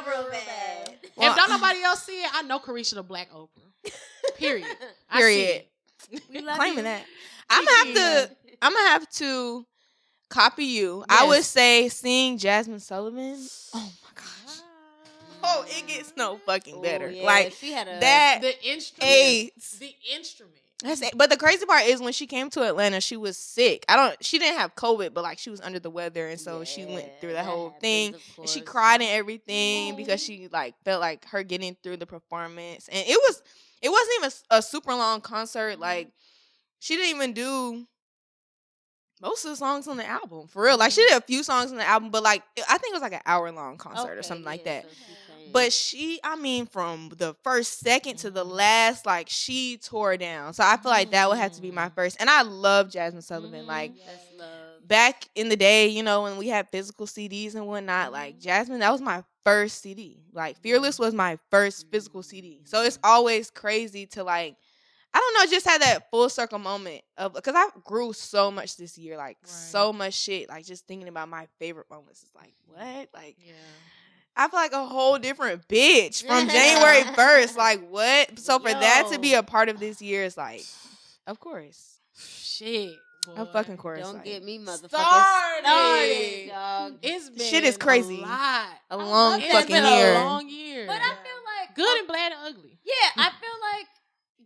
Real bad. Well, If don't nobody else see it, I know Carisha the Black Oprah. Period. I see Period. it. We love Claiming you. that. I'm gonna have to copy you. I Yes. would say sing Jasmine Sullivan. Oh my gosh. Oh, it gets no fucking better. Oh, yeah. Like she had that. The instrument. AIDS. The instrument. That's it. But the crazy part is when she came to Atlanta, she was sick. She didn't have COVID, but like she was under the weather, and so she went through that whole happens, thing. of And she course. cried and everything because she like felt like her getting through the performance. And it wasn't even a super long concert. Like she didn't even do most of the songs on the album. For real. Like she did a few songs on the album, but like I think it was like an hour-long concert or something like that. So But from the first second to the last, like she tore down. So I feel like that would have to be my first. And I love Jasmine Sullivan. Like that's love. back in the day, when we had physical CDs and whatnot, like Jasmine, that was my first CD. Like Fearless was my first physical CD. So it's always crazy to like, I don't know, just have that full circle moment of, because I grew so much this year, like so much shit. Like just thinking about my favorite moments is like, what? Like, Yeah. I feel like a whole different bitch from January 1st. Like, what? So for that to be a part of this year is like, of course. Shit. Boy. Of fucking course. Don't like, get me motherfucking started, dog. It's been Shit is crazy. A lot. A long It's fucking been year. a long year. But I feel like good and bad and ugly. yeah, I feel like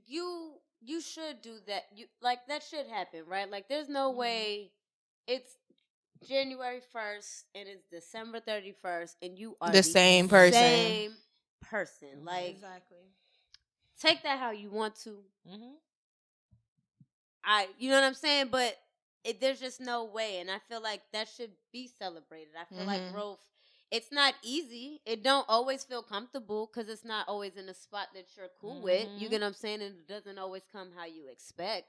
you should do that. You like that should happen, right? Like there's no way it's January 1st and it's December 31st and you are The same person. Same person. Like Exactly. take that how you want to. Mm-hmm. You know what I'm saying? But there's just no way, and I feel like that should be celebrated. I feel like growth. It's not easy. It don't always feel comfortable because it's not always in a spot that you're cool with. You get what I'm saying? And it doesn't always come how you expect.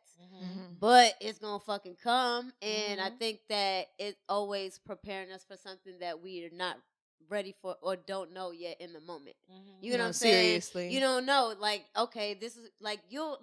But it's going to fucking come. And I think that it's always preparing us for something that we are not ready for or don't know yet in the moment. You know what I'm saying? Seriously. You don't know. Like, okay, this is like you'll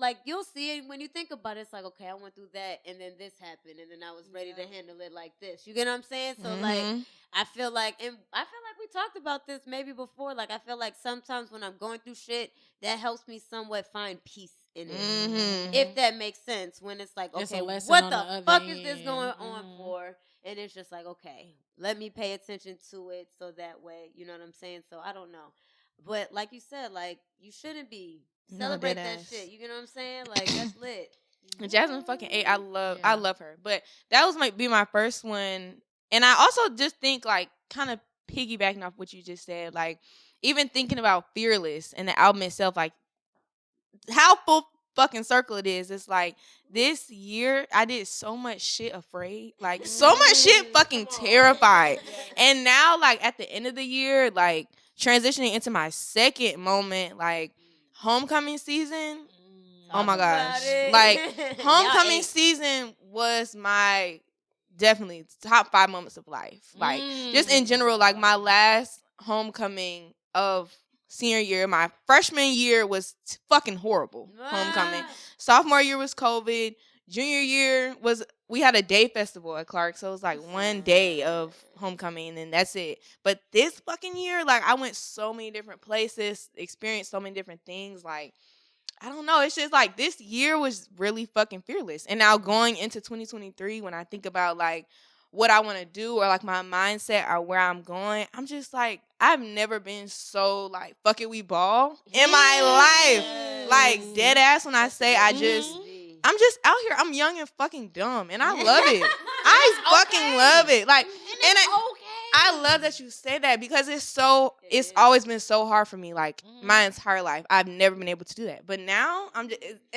see it when you think about it. It's like, okay, I went through that and then this happened and then I was ready to handle it like this. You get what I'm saying? So like I feel like we talked about this maybe before. Like I feel like sometimes when I'm going through shit, that helps me somewhat find peace in it. If that makes sense. When it's like, It's a okay, lesson what on the the other fuck is this end. going on for? And it's just like, okay, let me pay attention to it so that way, you know what I'm saying? So I don't know. But like you said, like you shouldn't be celebrate that deadass. shit. You know what I'm saying? Like that's lit. Jasmine fucking A. I love her. But that was might be my first one. And I also just think, like, kind of piggybacking off what you just said, like, even thinking about Fearless and the album itself, like, how full fucking circle it is. It's like, this year I did so much shit afraid, like, so much shit fucking terrified. And now, like, at the end of the year, like, transitioning into my second moment, like, homecoming season. Oh my gosh. Like, homecoming season was my definitely top 5 moments of life. Like, just in general, like, my last homecoming of senior year, my freshman year was fucking horrible. Homecoming. Sophomore year was COVID. Junior year was, we had a day festival at Clark, so it was like one day of homecoming, and then that's it. But this fucking year, like, I went so many different places, experienced so many different things, like, I don't know. It's just like this year was really fucking fearless. And now going into 2023, when I think about like what I want to do or like my mindset or where I'm going, I'm just like, I've never been so like, fuck it, we ball in my life. Like, dead ass when I say I'm just out here. I'm young and fucking dumb. And I love it. I fucking love it. Like, and I love that you say that because it's always been so hard for me, like, my entire life. I've never been able to do that. But now, and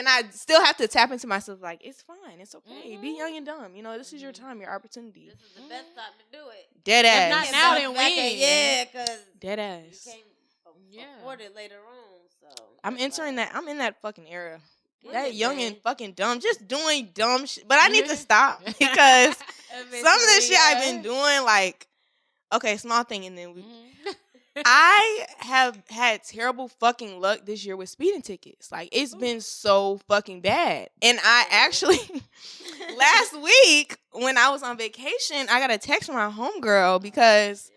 I still have to tap into myself, like, it's fine. It's okay. Be young and dumb. You know, this is your time, your opportunity. This is the best time to do it. Dead ass. If not now, then when? Yeah, because dead ass. You can't afford it later on, so. I'm in that fucking era. That young and fucking dumb, just doing dumb shit. But I need to stop because some of the shit I've been doing, like, okay, small thing, and then I have had terrible fucking luck this year with speeding tickets. Like, it's been so fucking bad. And I actually, last week, when I was on vacation, I got a text from my homegirl because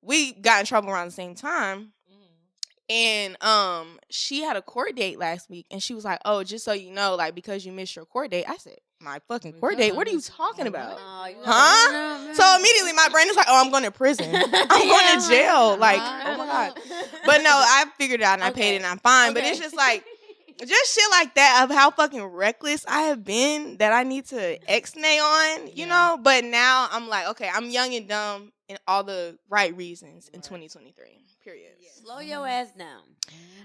we got in trouble around the same time. And she had a court date last week, and she was like, oh, just so you know, like, because you missed your court date. I said, my fucking court date? What are you talking about? Huh? So immediately my brain is like, oh, I'm going to prison. I'm going to jail. Like, oh my God. But no, I figured it out and I paid it and I'm fine. But it's just like, just shit like that of how fucking reckless I have been that I need to ex-nay on, you know? But now I'm like, okay, I'm young and dumb in all the right reasons in 2023. Period. Slow your ass down.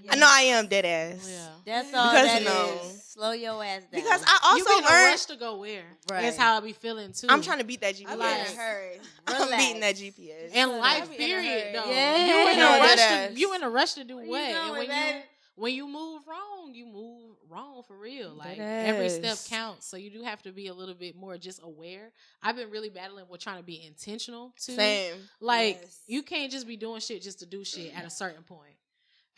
I know I am dead ass. Yeah. That's all because, that you know, is. Slow your ass down. Because I also you be in a learned. rush to go where? Right. That's how I be feeling too. I'm trying to beat that GPS. I'm in a hurry. I'm beating that GPS. And life, I be in a period, hurry. though. Yeah. You in a rush to do Where what? you going, And babe? when you move wrong for real. Like, Deadass. every step counts. So you do have to be a little bit more just aware. I've been really battling with trying to be intentional too. Same. Like, Yes. you can't just be doing shit just to do shit at a certain point.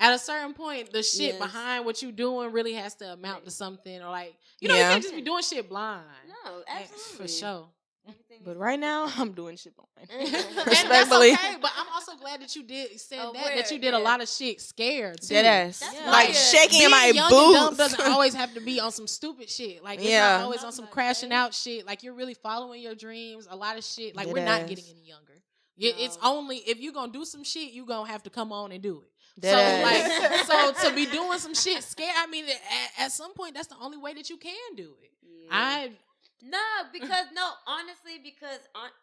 At a certain point, the shit Yes. behind what you doing really has to amount to something, or like, you know, Yeah. you can't just be doing shit blind. No, absolutely. For sure. Everything But is right now, I'm doing shit blind. And that's Respectfully. okay, but I'm also glad that you said Aware, that you did a lot of shit scared too. Dead ass. That's Like good. shaking in Being my young and dumb boots. doesn't always have to be on some stupid shit. Like, it's Yeah. not always on some crashing out shit. Like, you're really following your dreams. A lot of shit. Like, we're not Deadass. getting any younger. It's only if you're gonna do some shit, you gonna have to come on and do it. Deadass. So to be doing some shit scared, I mean, at some point, that's the only way that you can do it. Yeah. Honestly, because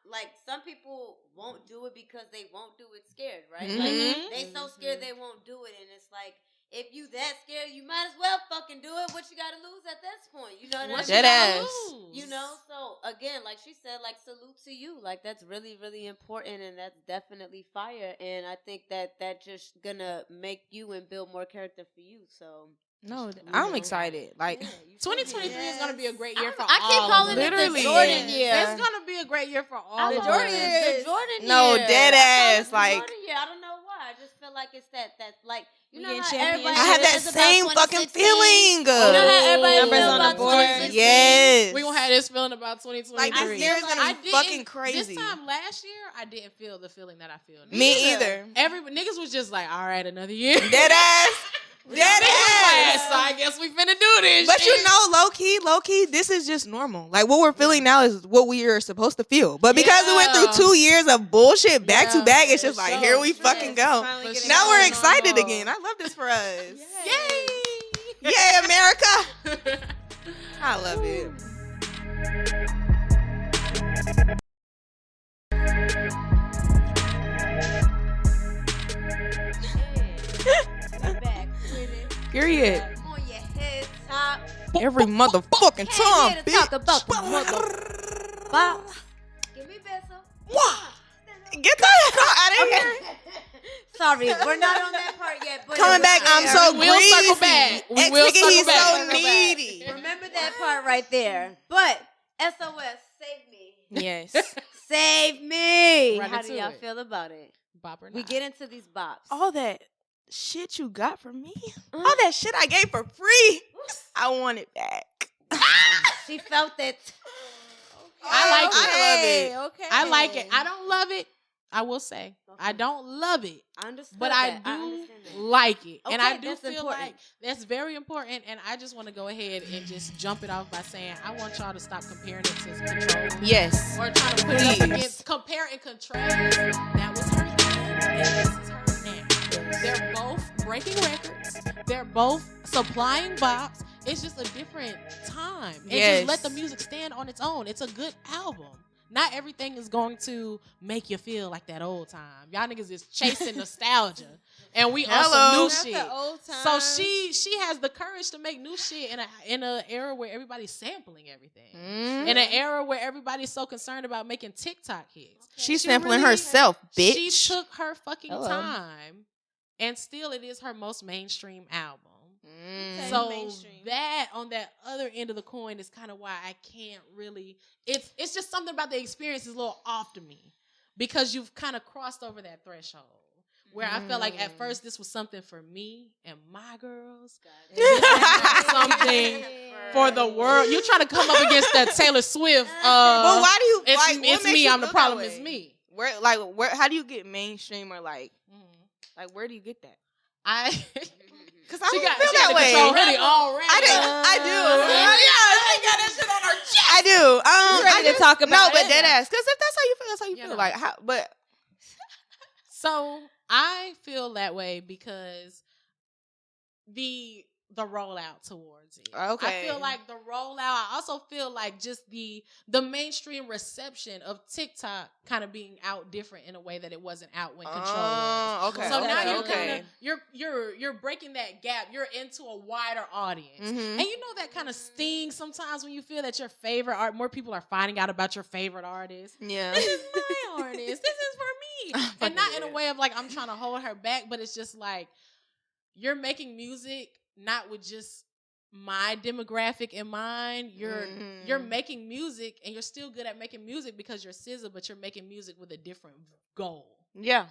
like some people won't do it because they won't do it scared, right? Mhm. Like they so scared they won't do it, and it's like if you that scared, you might as well fucking do it. What you got to lose at this point? You know what I mean? Dead ass. You know, so again, like she said, like salute to you. Like that's really, really important, and that's definitely fire. And I think that just gonna make you and build more character for you. So No, I'm excited. Like, yeah, 2023 is gonna be a great year for all. I keep calling it Literally. the Jordan year. It's gonna be a great year for all. The of Jordan, us. the Jordan No, year. dead I call it ass, the like- Jordan year. I don't know why. I just feel like it's that like you We know getting how champions. everybody I had that is about same fucking 2016? feeling. You know how everybody Numbers feels on the about board. 2016? Yes. We gonna have this feeling about 2023. Like, this year is gonna I be didn't- fucking crazy. This time last year, I didn't feel the feeling that I feel now. Me either. Every niggas was just like, all right, another year. Dead ass. Dead Niggas was like, ass. so I guess we finna do this. But shit. you know, low key, this is just normal. Like, what we're feeling now is what we are supposed to feel. But because we went through 2 years of bullshit back to back, it's just like, here we fucking go. Now we're excited again. I love this for us. Yay! Yay, America. I love it. We back with it. Period. On your head top. Every motherfucking time, Here to bitch. talk about the mother bops. Give me beso. Get that out of here. Sorry, we're not on that part yet. But Coming back, I'm so We will greasy. circle back. We Ex will nigga, circle he's back. so needy. remember that part right there. But SOS, save me. Yes. Save me. Run How do into y'all it. feel about it? Bop or We not. get into these bops. All that shit you got from me, all that shit I gave for free, I want it back. She felt it. I like it. I love it. Okay. I like it. I don't love it. I will say I don't love it, I understand but that. I do understand that. like it, and Okay, I do that's feel important. like that's very important. And I just want to go ahead and just jump it off by saying I want y'all to stop comparing it to Control. Yes. Or trying to put it up Please. against compare and contrast. That was her then, and this is her now. They're both breaking records. They're both supplying bops. It's just a different time. And Yes. just let the music stand on its own. It's a good album. Not everything is going to make you feel like that old time. Y'all niggas is chasing nostalgia. And we on some new Hello. Not shit. the old So times. she has the courage to make new shit in an era where everybody's sampling everything. Mm. In an era where everybody's so concerned about making TikTok hits. She's She sampling really- herself, bitch. She took her fucking Hello. time, and still it is her most mainstream album. Mm. So mainstream. that on that other end of the coin is kind of why I can't really. It's just something about the experience is a little off to me because you've kind of crossed over that threshold where I felt like at first this was something for me and my girls. This is not something for the world. You're trying to come up against that Taylor Swift. But why do you? It's, like, what it's makes me. you I'm the feel problem. that It's way? me. Where? How do you get mainstream or like where do you get that? I. Because I She don't got feel she that got the way. control hoodie already. I do. Yeah, she got that shit on her chest. I do. You ready I to just- talk about no, but it? dead ass. Because if that's how you feel, that's how you You feel. know. Like how? But So I feel that way because the rollout towards it. Okay. I feel like the rollout. I also feel like just the mainstream reception of TikTok kind of being out different in a way that it wasn't out when Control was. okay. So now you're okay. kind of you're breaking that gap. You're into a wider audience, Mhm. and you know that kind of stings sometimes when you feel that your favorite art, more people are finding out about your favorite artist. Yeah. This is my artist. This is for me, and not in a way of like I'm trying to hold her back, but it's just like you're making music not with just my demographic in mind. You're making music, and you're still good at making music because you're SZA, but you're making music with a different goal. Yeah.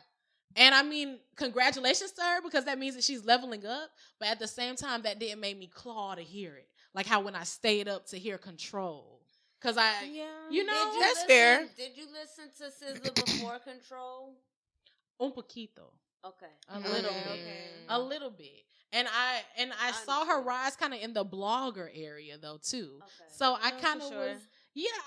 And I mean, congratulations to her because that means that she's leveling up. But at the same time, that didn't make me claw to hear it. Like how when I stayed up to hear Control. Because you know, Did you that's listen- fair. Did you listen to SZA before Control? un poquito. Okay. A little bit. okay. A little bit. And I saw her rise kind of in the blogger area though too. Okay. So I for kind of sure.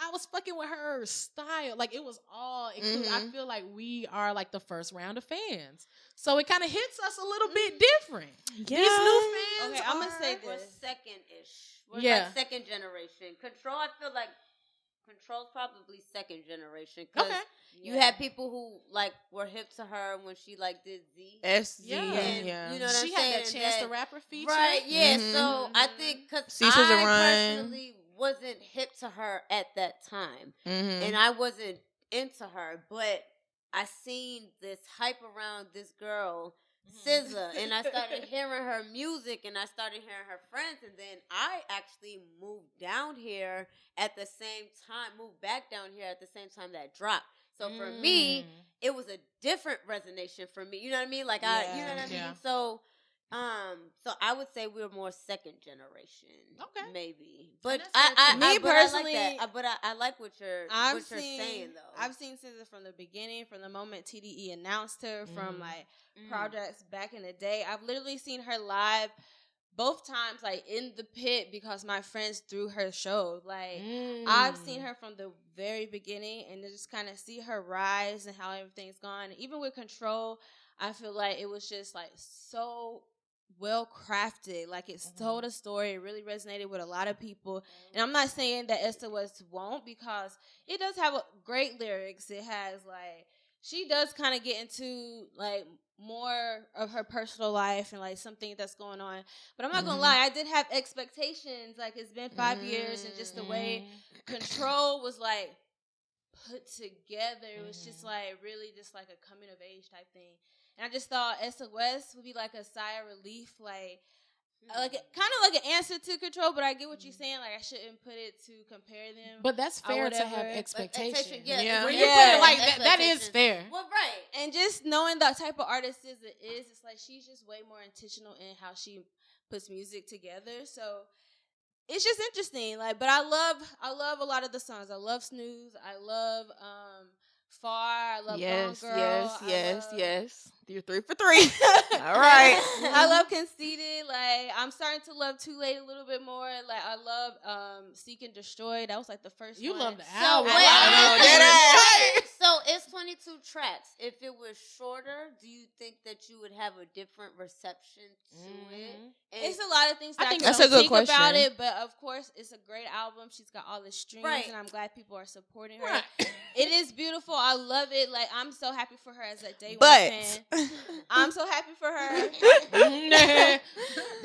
I was fucking with her style. Like it was all included. I feel like we are like the first round of fans. So it kind of hits us a little bit different. Yeah. These new fans Okay, I'm gonna say We're this. second-ish. We're Yeah. like second generation. Control, I feel like Control's probably second generation. Because Okay. you had people who like were hip to her when she like did Z. SZ. Yeah. Yeah. You know what I'm She saying? had that Chance the That- Rapper feature. Right, yeah. Mhm. So I think because Ceases I to Run. personally wasn't hip to her at that time. Mhm. And I wasn't into her, but I seen this hype around this girl, SZA, and I started hearing her music, and I started hearing her friends, and then I actually moved down here at the same time, moved back down here at the same time that dropped. So for me, it was a different resonation for me. You know what I mean? Like you know what I mean? Yeah. So I would say we're more second generation. Okay. Maybe. But that's I fair too. Me but I like personally, that. But I like what you're saying though. I've seen SZA from the beginning, from the moment TDE announced her, from like projects back in the day. I've literally seen her live both times, like in the pit, because my friends threw her shows. Like I've seen her from the very beginning, and to just kind of see her rise and how everything's gone. Even with Control, I feel like it was just like so well crafted. Like, it's told a story. It really resonated with a lot of people. And I'm not saying that SOS won't, because it does have great lyrics. It has, like, she does kind of get into, like, more of her personal life and, like, something that's going on. But I'm not gonna lie, I did have expectations. Like, it's been 5 years, and just the way Control was, like, put together, it was just, like, really just like a coming of age type thing. And I just thought SOS would be like a sigh of relief, like kind of like an answer to Control. But I get what you're saying. Like, I shouldn't put it to compare them. But that's fair to have expectations. Yeah. When you put it like that is fair. Well, right. And just knowing the type of artist it is, it's like she's just way more intentional in how she puts music together. So it's just interesting. Like, but I love a lot of the songs. I love Snooze. I love Far. I love Gone Girl. Yes. You're 3 for 3. All right. I love Conceited. Like, I'm starting to love Too Late a little bit more. Like, I love Seek and Destroy. That was like the first You one. love the So album. so it's 22 tracks. If it was shorter, do you think that you would have a different reception to it? And It's a lot of things that I think can that's a good think about question. it, but of course, it's a great album. She's got all the streams, Right. and I'm glad people are supporting her. It is beautiful. I love it. Like, I'm so happy for her as a day one fan. I'm so happy for her. But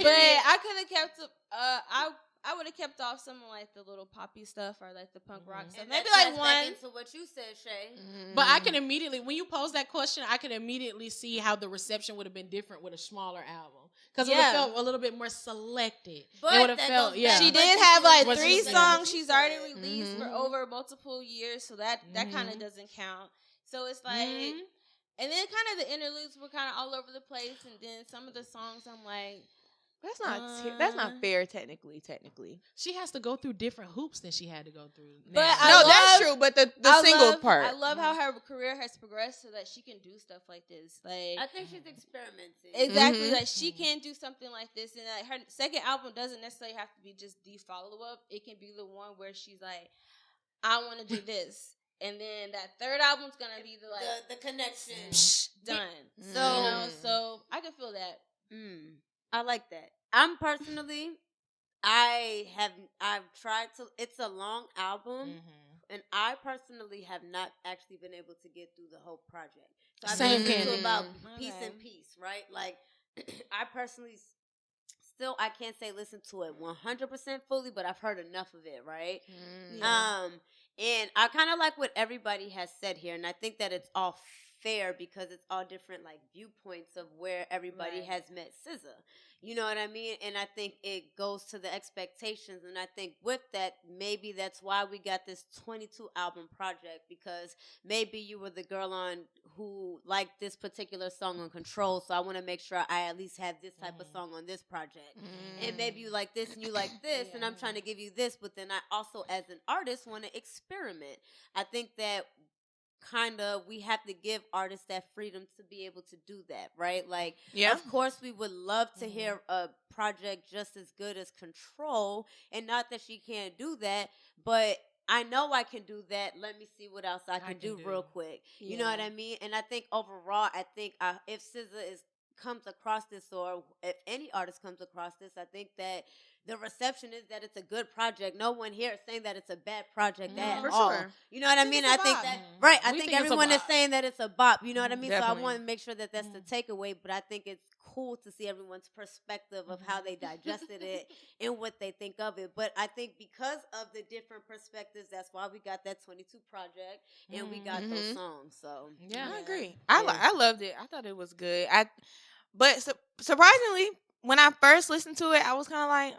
I could have kept. I would have kept off some of, like, the little poppy stuff or, like, the punk rock stuff. and Maybe that like ties back one. into what you said, Shay. But I can immediately, when you pose that question, I can immediately see how the reception would have been different with a smaller album. Because it would have felt a little bit more selected. But it would have that felt, goes back She to did what have, like, you 3 said. songs she's already released for over multiple years, so that kind of Mhm. doesn't count. So it's like, and then kind of the interludes were kind of all over the place, and then some of the songs I'm like, That's not fair technically. She has to go through different hoops than she had to go through. But now. That's true. But the single part, I love how her career has progressed so that she can do stuff like this. Like, I think she's experimenting. exactly, like, she can do something like this, and like, her second album doesn't necessarily have to be just the follow up. It can be the one where she's like, I want to do this, and then that third album's gonna be the connection. Done. So So I can feel that. I like that. I'm personally, I've tried to. It's a long album, and I personally have not actually been able to get through the whole project. So I've been listening to about Piece and Peace, right? Like, I personally still, I can't say listen to it 100% fully, but I've heard enough of it, right? And I kind of like what everybody has said here, and I think that it's all fair because it's all different, like, viewpoints of where everybody has met SZA. You know what I mean? And I think it goes to the expectations, and I think with that, maybe that's why we got this 22 album project, because maybe you were the girl on who liked this particular song on Control, so I want to make sure I at least have this type of song on this project. And maybe you like this and you like this, and I'm trying to give you this, but then I also, as an artist, want to experiment. I think that kind of we have to give artists that freedom to be able to do that, right? Like, of course we would love to hear a project just as good as Control, and not that she can't do that, but I know I can do that. Let me see what else I can do real quick. You know what I mean? And I think overall, I think if SZA comes across this, or if any artist comes across this, I think that the reception is that it's a good project. No one here is saying that it's a bad project at all. Sure. You know what I mean? I think that I think everyone is saying that it's a bop. You know what I mean? Definitely. So I want to make sure that that's the takeaway. But I think it's cool to see everyone's perspective of how they digested it and what they think of it. But I think because of the different perspectives, that's why we got that 22 project and we got those songs. So I agree. I loved it. I thought it was good. But surprisingly, when I first listened to it, I was kind of like,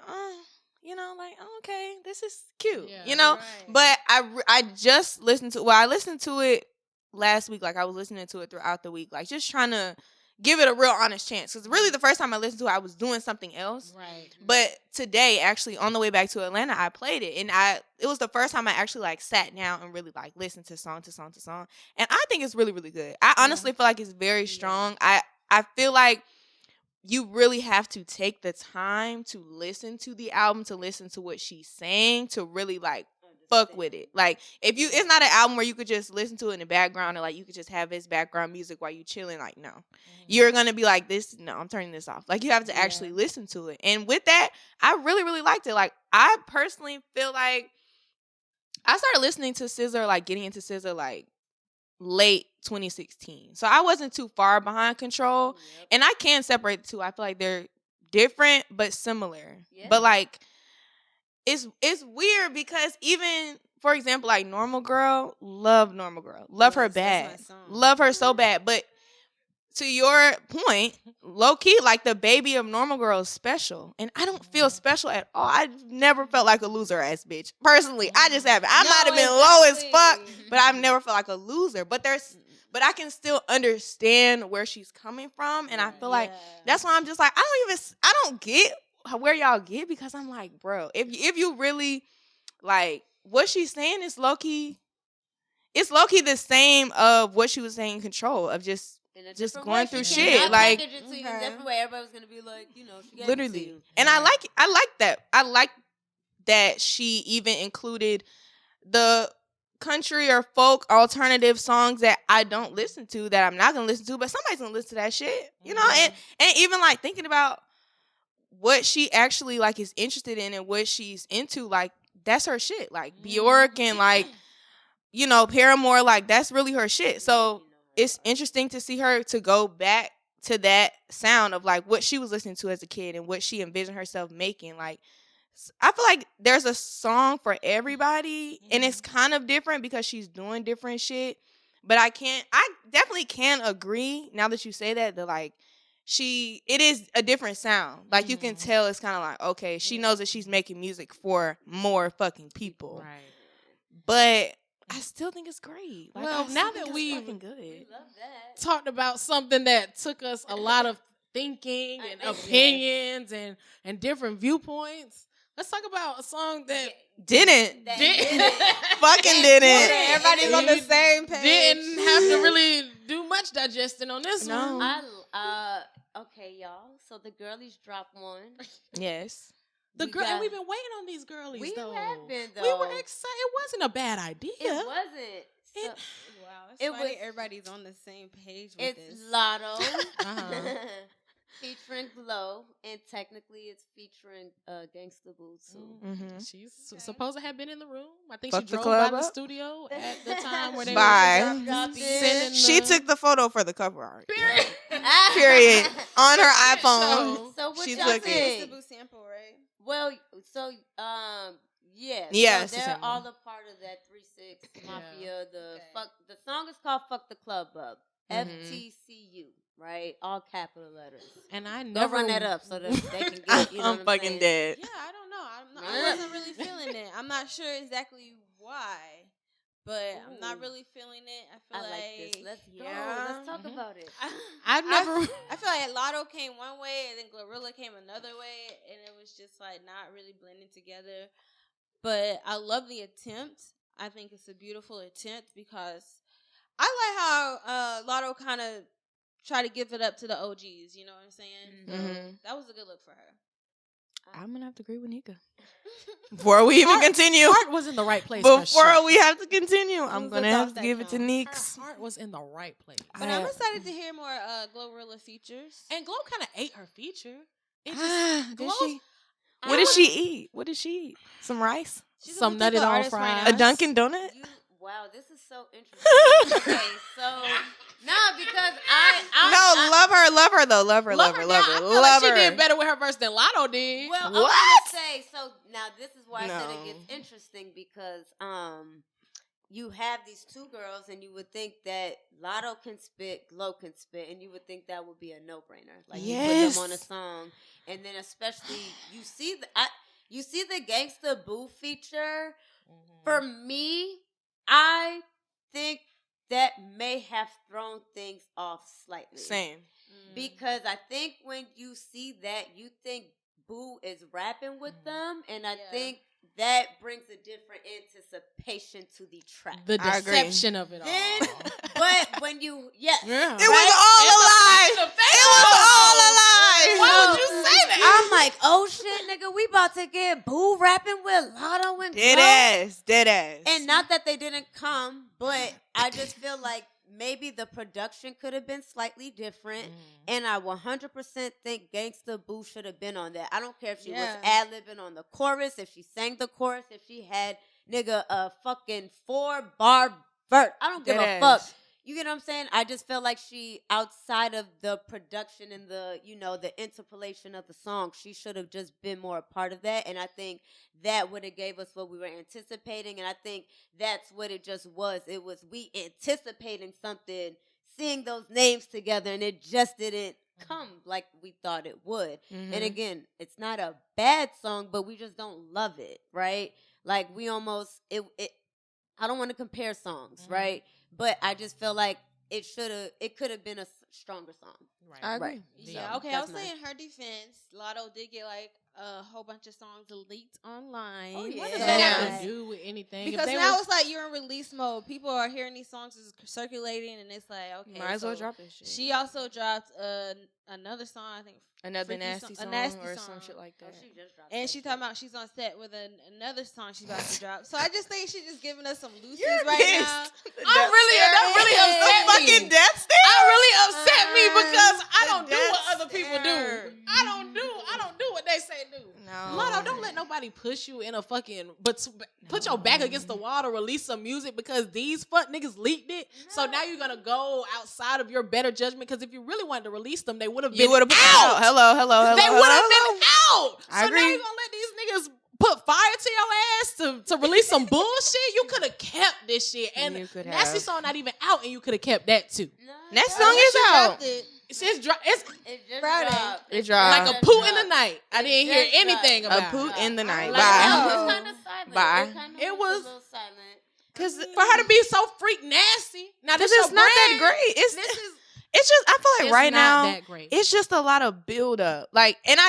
okay, this is cute, Right. But I just listened to. Well, I listened to it last week. Like, I was listening to it throughout the week, like, just trying to give it a real honest chance. Because really, the first time I listened to it, I was doing something else. Right. But today, actually, on the way back to Atlanta, I played it, and it was the first time I actually, like, sat down and really, like, listened to song to song to song. And I think it's really, really good. I honestly feel like it's very strong. I feel like you really have to take the time to listen to the album, to listen to what she's saying, to really, like, fuck with it. Like, if you, it's not an album where you could just listen to it in the background or like you could just have his background music while you chilling. Like, no, you're gonna be like, this. No, I'm turning this off. Like, you have to actually listen to it. And with that, I really, really liked it. Like, I personally feel like I started listening to SZA, like getting into SZA, like late 2016. So I wasn't too far behind Control, and I can separate the two. I feel like they're different but similar. But like, it's weird because even, for example, like Normal Girl, love her bad, love her so bad. But to your point, low key, like the baby of Normal Girl is special, and I don't feel special at all. I've never felt like a loser ass bitch. Personally, I just haven't. I might have been low as fuck, but I've never felt like a loser. But I can still understand where she's coming from, and I feel like that's why I'm just like, I don't get where y'all get, because I'm like, bro, if you really like what she's saying is low key, it's low key the same of what she was saying in Control, of just going through shit. Like, package it to you in a different way. Everybody was gonna be like, you know, she gave literally. it to you. And I like that. I like that she even included the country or folk alternative songs that I don't listen to, that I'm not gonna listen to, but somebody's gonna listen to that shit, you know. And even like thinking about what she actually like is interested in and what she's into, like that's her shit. Like Bjork and like, you know, Paramore, like that's really her shit. So it's interesting to see her to go back to that sound of like what she was listening to as a kid and what she envisioned herself making. Like, I feel like there's a song for everybody, and it's kind of different because she's doing different shit. But I definitely can agree, now that you say that like it is a different sound. Like, you can tell it's kind of like, okay, she knows that she's making music for more fucking people. Right. But I still think it's great. Like, well, now that we've talked about something that took us a lot of thinking and opinions and different viewpoints, let's talk about a song that didn't. Everybody's on the same page. Didn't have to really do much digesting on this one. Okay, y'all. So the girlies dropped one. Yes. And we've been waiting on these girlies. We have been, though. We were excited. It wasn't a bad idea. It wasn't. It's funny everybody's on the same page with this. It's Latto featuring Glow, and technically it's featuring Gangsta Boo too. She's supposed to have been in the room. I think Fuck she drove by the studio at the time where they were She took the photo for the cover art. Period. On her iPhone. So what she y'all took think? it. Gangsta Boo sample, right? Well, so yeah, yeah, so they're all a part of that 3-6 Mafia. The song is called "Fuck the Club Up." FTCU, right? All capital letters. And I Go never run that up so that they can get. You know I'm fucking dead. Yeah, I don't know. I wasn't really feeling it. I'm not sure exactly why, but I'm not really feeling it. I feel like this. Let's go. Let's talk about it. I feel like Latto came one way and then Glorilla came another way, and it was just like not really blending together. But I love the attempt. I think it's a beautiful attempt because I like how Latto kind of tried to give it up to the OGs. You know what I'm saying? So that was a good look for her. I'm gonna have to agree with Nika. Before we even continue, Heart was in the right place. Before we have to continue, I'm gonna have to give it to Neeks. Heart was in the right place. But I'm excited to hear more Glorilla features. And Glow kind of ate her feature. Did she? What did she eat? What did she eat? Some rice? Some nutted on fries? A Dunkin' Donut? Wow, this is so interesting. Okay, so because I love her though. Love her. I feel like she did better with her verse than Latto did. Well, what? I was gonna say, so now this is why I said it gets interesting because you have these two girls and you would think that Latto can spit, Glow can spit, and you would think that would be a no-brainer. Like you put them on a song, and then especially you see the Gangsta Boo feature. For me, I think that may have thrown things off slightly. Same. Because I think when you see that, you think Boo is rapping with them, and I think that brings a different anticipation to the track. The deception of it all. But when it was all a lie. It was all a lie. Why would you say that? I'm like, oh shit, nigga, we about to get boo rapping with Latto and Dead Glow. ass, dead ass. And not that they didn't come, but I just feel like maybe the production could have been slightly different. And I 100% think Gangsta Boo should have been on that. I don't care if she was ad-libbing on the chorus, if she sang the chorus, if she had, nigga, a fucking 4-bar verse. I don't give a fuck. You get what I'm saying? I just feel like she, outside of the production and the, you know, the interpolation of the song, she should have just been more a part of that. And I think that would have gave us what we were anticipating. And I think that's what it just was. It was we anticipating something, seeing those names together, and it just didn't come like we thought it would. And again, it's not a bad song, but we just don't love it, right? Like we almost, I don't want to compare songs, right? But I just feel like it could have been a stronger song. Right. I agree. Yeah, okay. I was saying in her defense, Latto did get like a whole bunch of songs leaked online. Oh, yeah. What does that have to do with anything? Because now it's like you're in release mode. People are hearing these songs is circulating, and it's like, okay. Might as well drop this shit. She also dropped another song, I think. Another nasty song, or some shit like that. She just dropped and she talking about she's on set with another song she's about to drop. So I just think she's just giving us some loosies now. That really upset me. Fucking death stare. That really upset me because I don't do what other people do. I don't do what they say do. No. Latto, don't let nobody push you in a fucking, but put your back against the wall to release some music because these fuck niggas leaked it. So now you're gonna go outside of your better judgment because if you really wanted to release them, they would have been out. Hello. They would have been out. I agree. Now you're gonna let these niggas put fire to your ass to release some bullshit? You could have kept this shit. And Nasty song not even out, and you could have kept that too. Nasty song is out. It just dropped. It dropped. Like a poo in the night. I didn't hear anything about a poo in the night. Like, Bye. it was kind of silent. Bye. It was a little silent. Because for her to be so freak nasty. Now this it's is not that great. It's just, I feel like right now, that great. It's just a lot of build up. Like, and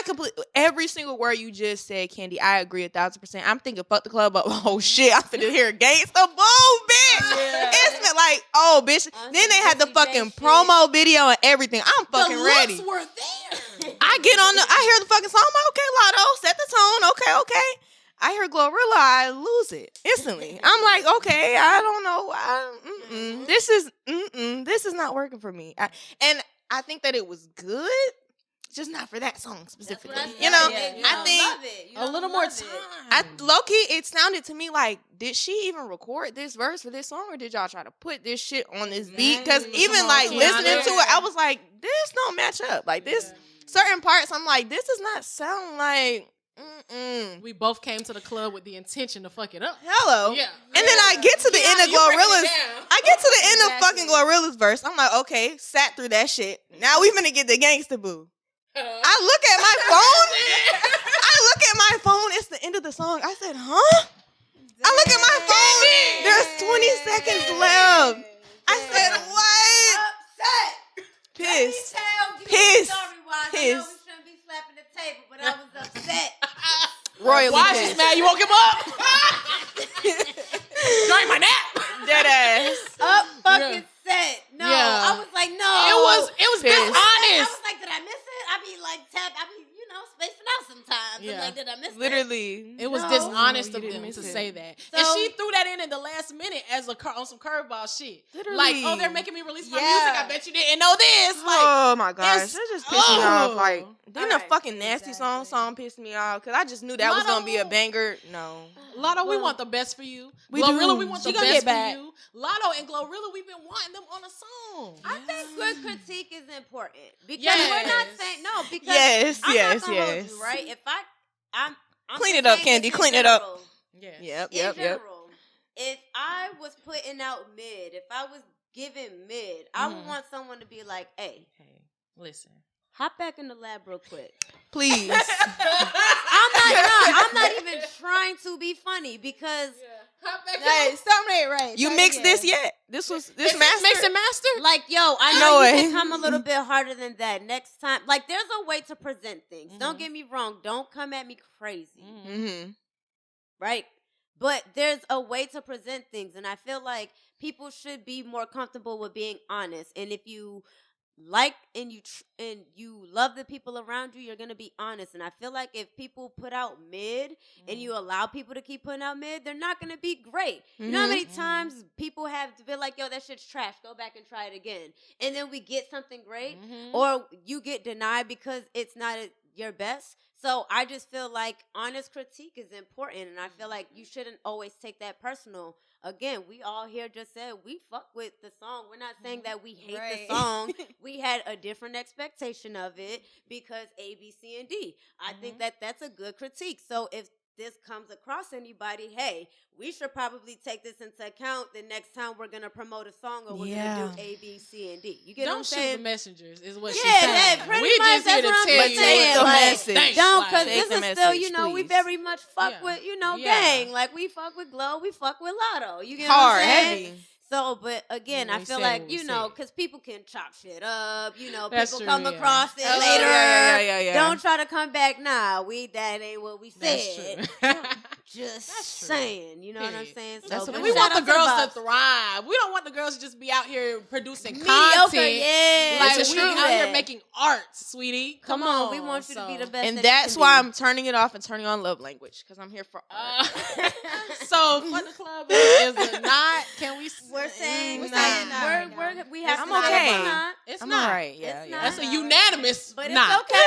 every single word you just said, Candy, I agree 1,000%. I'm thinking, fuck the club up. Oh shit, I'm finna hear Gangsta Boo, bitch. Yeah. It's been like, oh, bitch. Then they had the fucking promo video and everything. I'm fucking ready. The looks were there. I hear the fucking song. I'm like, okay, Latto, set the tone. Okay. I hear Glorilla, I lose it instantly. I'm like, okay, I don't know. This is not working for me. And I think that it was good, just not for that song specifically. I think a little more time. Low-key, it sounded to me like, did she even record this verse for this song, or did y'all try to put this shit on this beat? Because even like listening to it, I was like, this don't match up. Like this certain parts, I'm like, this does not sound like. We both came to the club with the intention to fuck it up. Hello. Yeah. And then I get to the end of Glorilla's. I get to the end of fucking Glorilla's verse. I'm like, okay, sat through that shit. Now we finna get the Gangsta Boo. I look at my phone. It's the end of the song. I said, huh? I look at my phone. There's 20 seconds left. I said, what? Upset. Pissed. Pissed. I know we shouldn't be slapping the table, but I was upset. Royally Why pissed. she's mad? You woke him up? During my nap. Dead ass. Up fucking set. No. Yeah. I was like, no. It was Pissed. I dishonest. was like, did I miss it? I be like, spacing out sometimes. Yeah. I'm like, did I miss it? Literally. It was No. dishonest You of didn't them miss to it. say that. So- And she threw that in the last minute as on some curveball shit. Literally. Like, oh, they're making me release my Yeah. music. I bet you didn't know this. Like, Oh my gosh, it's- that just pissed me off. Like, then the Alright, fucking nasty song pissed me off because I just knew that was gonna be a banger. No, Latto, we want the best for you. We Glorilla, do. we want She the gonna best get for back. you. Latto and Glorilla, we've been wanting them on a song. I think good critique is important because Yes. we're not saying no. Because Yes, I'm yes, not gonna hold yes. you, right? If I'm Clean just it up, saying Candy, this in clean it up. general. Yeah. yep. In general, if I was putting out mid, if I was giving mid, I would want someone to be like, hey, Listen. hop back in the lab real quick. Please. I'm not even trying to be funny because Hey, something ain't right. You Try it mixed again. this yet? This master? Mix and master? like, yo, I No know you way. can come a little bit harder than that next time. Like, there's a way to present things. Don't get me wrong. Don't come at me crazy. Mm-hmm. Right? But there's a way to present things, and I feel like people should be more comfortable with being honest. And if you like and you love the people around you, you're gonna be honest. And I feel like if people put out mid and you allow people to keep putting out mid, they're not gonna be great. You know how many times people have to feel like, yo, that shit's trash, go back and try it again, and then we get something great, or you get denied because it's not your best. So I just feel like honest critique is important, and I feel like you shouldn't always take that personal. Again, we all here just said we fuck with the song. We're not saying that we hate the song. We had a different expectation of it because A, B, C, and D. I think that that's a good critique. So if this comes across anybody, hey, we should probably take this into account the next time we're gonna promote a song or we're gonna do A, B, C, and D. You get what I'm saying? Don't shoot the messengers is what she's saying. saying. Pretty We much just here to that's what tell I'm you saying. what message. Don't, because Take this the is still, message, we please. very much fuck with, gang. Like, we fuck with Glow, we fuck with Latto. You get what Hard, I'm saying? heavy. So, but again, I feel like, because people can chop shit up, That's people true, come yeah. across it Oh, later. yeah. Don't try to come back now. That ain't what we That's said. true. Just That's true. saying, you know what I'm Period. saying? So, That's but what We shout want out the girls Bops. to thrive. We don't want the girls to just be out here producing Mediocre, content. yeah. Like, It's we true. out here making art, sweetie. Come on, we want you to be the best. And that that's you why can I'm turning it off and turning on love language, because I'm here for art. So, Fun the Club is not. Can we? We're saying, Nah. we have I'm to say okay. it's not. It's I'm not. all right. Yeah, It's yeah. not. That's a unanimous. But it's not. okay.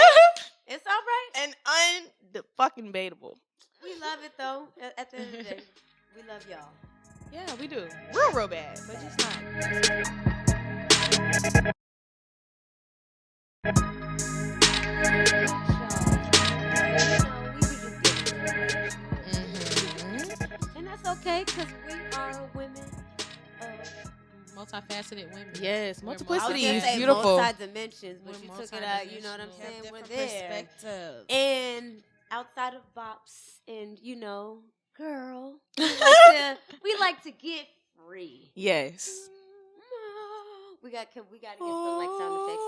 It's all right. And fucking debatable. We love it though. At the end of the day, we love y'all. Yeah, we do. Real bad, but just not. And that's okay, because we are women of Multifaceted women. Yes, We're multiplicity I was is gonna say beautiful. multi-dimensions, but We're you took it out. You know what I'm multidimensional. saying? We're Different there. perspectives. And outside of bops and girl, we like to get free. Yes. We got to get some like sound effects.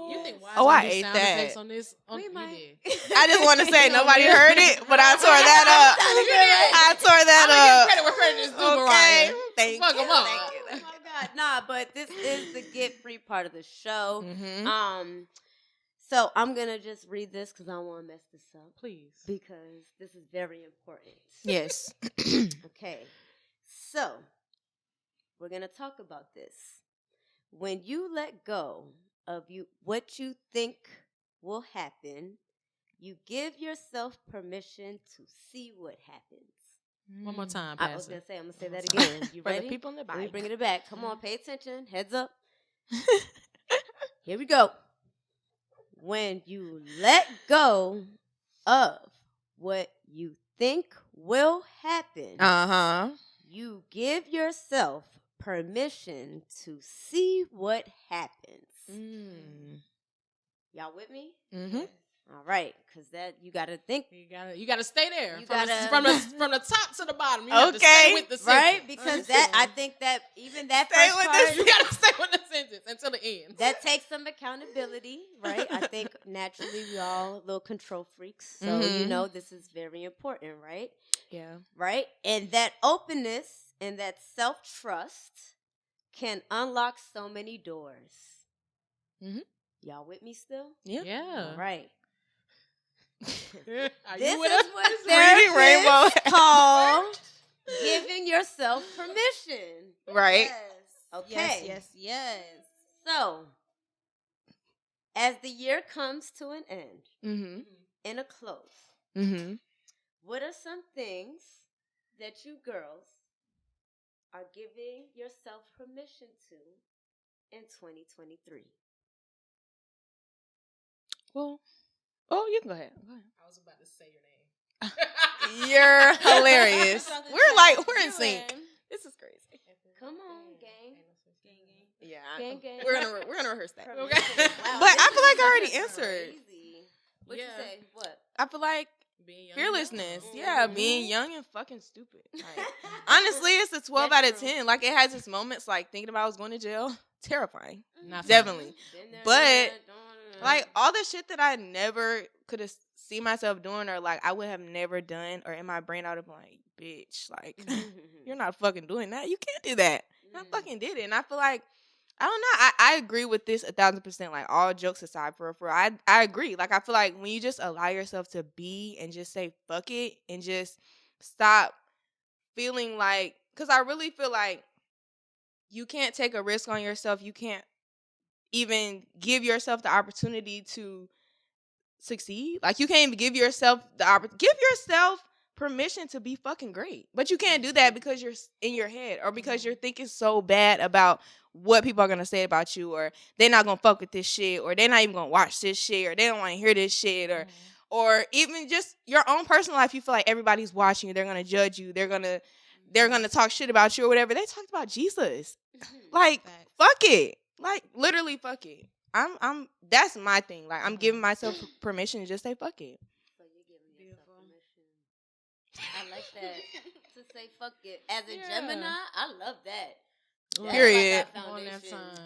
You think why? Oh, I do ate sound that. effects on this? We You might. did. I just want to say nobody heard it, but I tore that up. I tore I'm that gonna up. give credit where credit is due, Okay. Mariah. Thank Fuck you. 'em up. Thank you. Oh my God. Nah, but this is the get free part of the show. So I'm gonna just read this because I don't want to mess this up. Please. Because this is very important. Yes. Okay. So we're gonna talk about this. When you let go of what you think will happen, you give yourself permission to see what happens. One more time, I was Pastor. gonna say, I'm gonna say that again. You For ready? the people in the Let me bike. bring it back. Come on, pay attention. Heads up. Here we go. When you let go of what you think will happen, you give yourself permission to see what happens. Y'all with me? All right, because you got to think. You gotta stay there. You from gotta- from the top to the bottom. You have to Okay. stay with the sentence. Right? Because I think that even that Stay first with part, You gotta stay with the sentence until the end. that takes some accountability, right? I think naturally we all little control freaks. So, this is very important, right? Yeah. Right? And that openness and that self-trust can unlock so many doors. Y'all with me still? Yeah. All right. Are This you with is us? what Reading Rainbow. therapists call giving yourself permission. Right. Okay. Yes. So, as the year comes to an end, in a close, what are some things that you girls are giving yourself permission to in 2023? Well, you can go ahead. I was about to say your name. You're hilarious. We're in sync. This is crazy. Come on, gang. Yeah. Gang, gang. We're gonna rehearse that. Wow, But this I feel like is I already answered. crazy. What'd you Yeah. say? What? I feel like Being young. fearlessness. Mhm. Yeah, being young and fucking stupid. Like, honestly, it's a 12 That's out of true. 10. Like, it has its moments, like thinking about I was going to jail. Terrifying. Not fun. Definitely. Been there, But, done that. Like, all the shit that I never could have seen myself doing, or like I would have never done, or in my brain I would have been like, bitch, like, you're not fucking doing that. You can't do that. I fucking did it. And I feel like I don't know. I agree with this 1,000%. Like, all jokes aside, for I agree. Like, I feel like when you just allow yourself to be and just say fuck it and just stop feeling like, because I really feel like you can't take a risk on yourself. You can't even give yourself the opportunity to succeed. Like, you can't even give yourself give yourself permission to be fucking great. But you can't do that because you're in your head, or because you're thinking so bad about what people are gonna say about you, or they're not gonna fuck with this shit, or they're not even gonna watch this shit, or they don't want to hear this shit, or even just your own personal life. You feel like everybody's watching you, they're gonna judge you, they're gonna talk shit about you or whatever. They talked about Jesus. Like, fuck it. Like, literally fuck it. I'm that's my thing. Like, I'm giving myself permission to just say fuck it. So you're giving yourself permission. I like that. To say fuck it. As a Gemini, I love that. Period. Like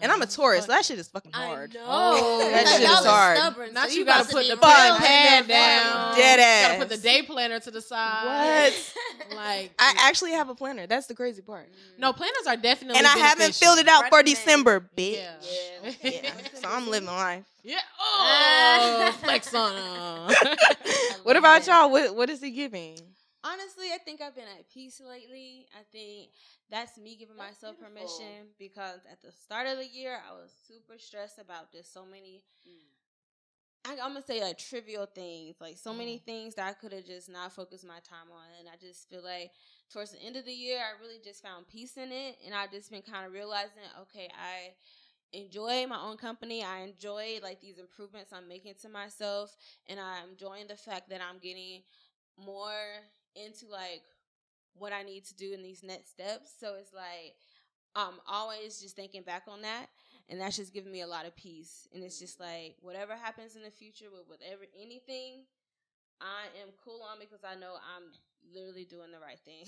and I'm a Taurus, so that shit is fucking hard. I know. That shit is hard. Stubborn, Not so you gotta put the pad down. Dead ass. You gotta put the day planner to the side. What? Like, I actually have a planner. That's the crazy part. no, planners are definitely And I haven't filled it out for December, bitch. Yeah. So I'm living life. Yeah. Oh, flex on. What about y'all? What is he giving? Honestly, I think I've been at peace lately. I think that's me giving myself permission, because at the start of the year, I was super stressed about just so many, I'm going to say, like, trivial things. Like, so many things that I could have just not focused my time on. And I just feel like towards the end of the year, I really just found peace in it. And I've just been kind of realizing, okay, I enjoy my own company. I enjoy, like, these improvements I'm making to myself. And I'm enjoying the fact that I'm getting more into, like, what I need to do in these next steps. So it's like I'm always just thinking back on that, and that's just giving me a lot of peace. And it's just like, whatever happens in the future with whatever anything, I am cool on, because I know I'm literally doing the right thing.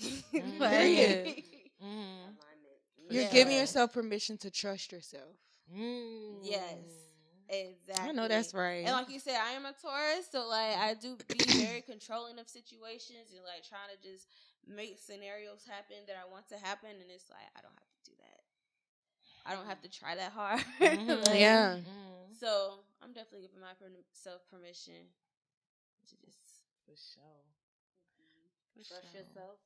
You're giving yourself permission to trust yourself. Yes. Exactly. I know that's right. And like you said, I am a Taurus, so like I do be very controlling of situations and like trying to just make scenarios happen that I want to happen, and it's like I don't have to do that. I don't have to try that hard. Like, so I'm definitely giving myself permission to just Trust yourself.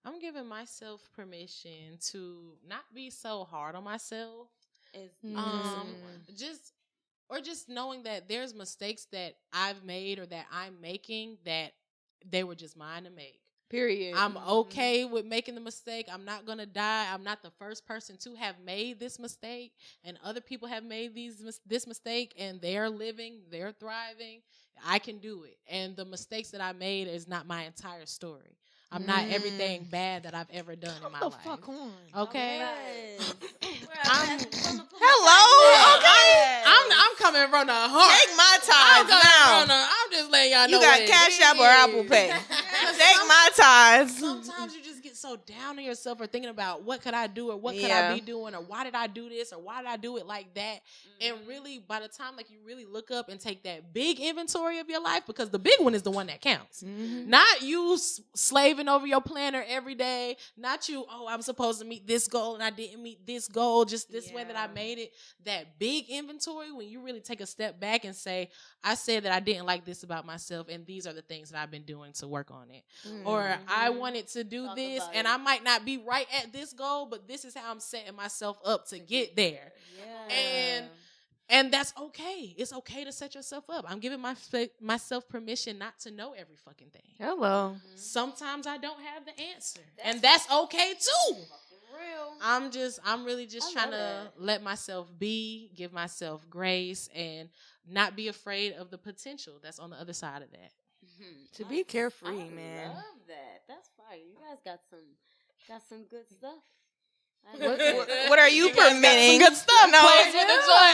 I'm giving myself permission to not be so hard on myself. Just knowing that there's mistakes that I've made or that I'm making that they were just mine to make. Period. I'm okay with making the mistake. I'm not gonna die. I'm not the first person to have made this mistake, and other people have made this mistake, and they're living, they're thriving. I can do it, and the mistakes that I made is not my entire story. I'm not everything bad that I've ever done in my life. Fuck on. Okay. Hello. Okay. I'm coming from the heart. Take my time now. I'm just letting y'all know. You got Cash App or Apple Pay. Take my time. Sometimes you just get so down on yourself or thinking about what could I do or what could I be doing or why did I do this or why did I do it like that? And really, by the time like you really look up and take that big inventory of your life, because the big one is the one that counts. Not you slaving over your planner every day. Not you, I'm supposed to meet this goal and I didn't meet this goal just this way that I made it. That big inventory, when you really take a step back and say, I said that I didn't like this about myself and these are the things that I've been doing to work on it. Or I wanted to do this and I might not be right at this goal, but this is how I'm setting myself up to get there. And that's okay. It's okay to set yourself up. I'm giving myself permission not to know every fucking thing. Hello. Sometimes I don't have the answer. And that's okay too. Real. I'm really just trying to let myself be, give myself grace, and not be afraid of the potential that's on the other side of that. To be carefree, man. I love that. That's fire. You guys got some good stuff. What are you permitting? Good stuff. No, I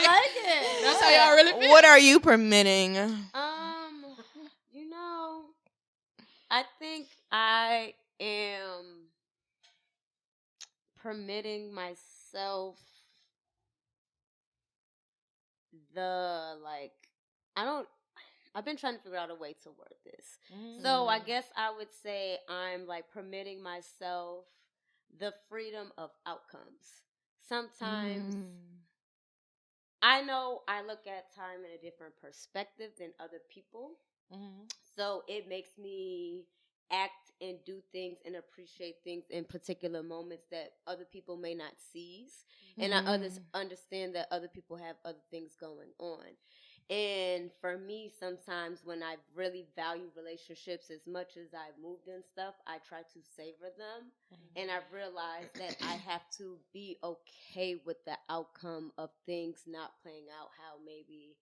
like it. That's how y'all really feel. What are you permitting? I think I am permitting myself I've been trying to figure out a way to word this. So I guess I would say I'm like permitting myself the freedom of outcomes. Sometimes I know I look at time in a different perspective than other people. Mm-hmm. So it makes me act and do things and appreciate things in particular moments that other people may not seize. And I understand that other people have other things going on. And for me, sometimes when I really value relationships as much as I've moved and stuff, I try to savor them. Mm-hmm. And I've realized that I have to be okay with the outcome of things not playing out how maybe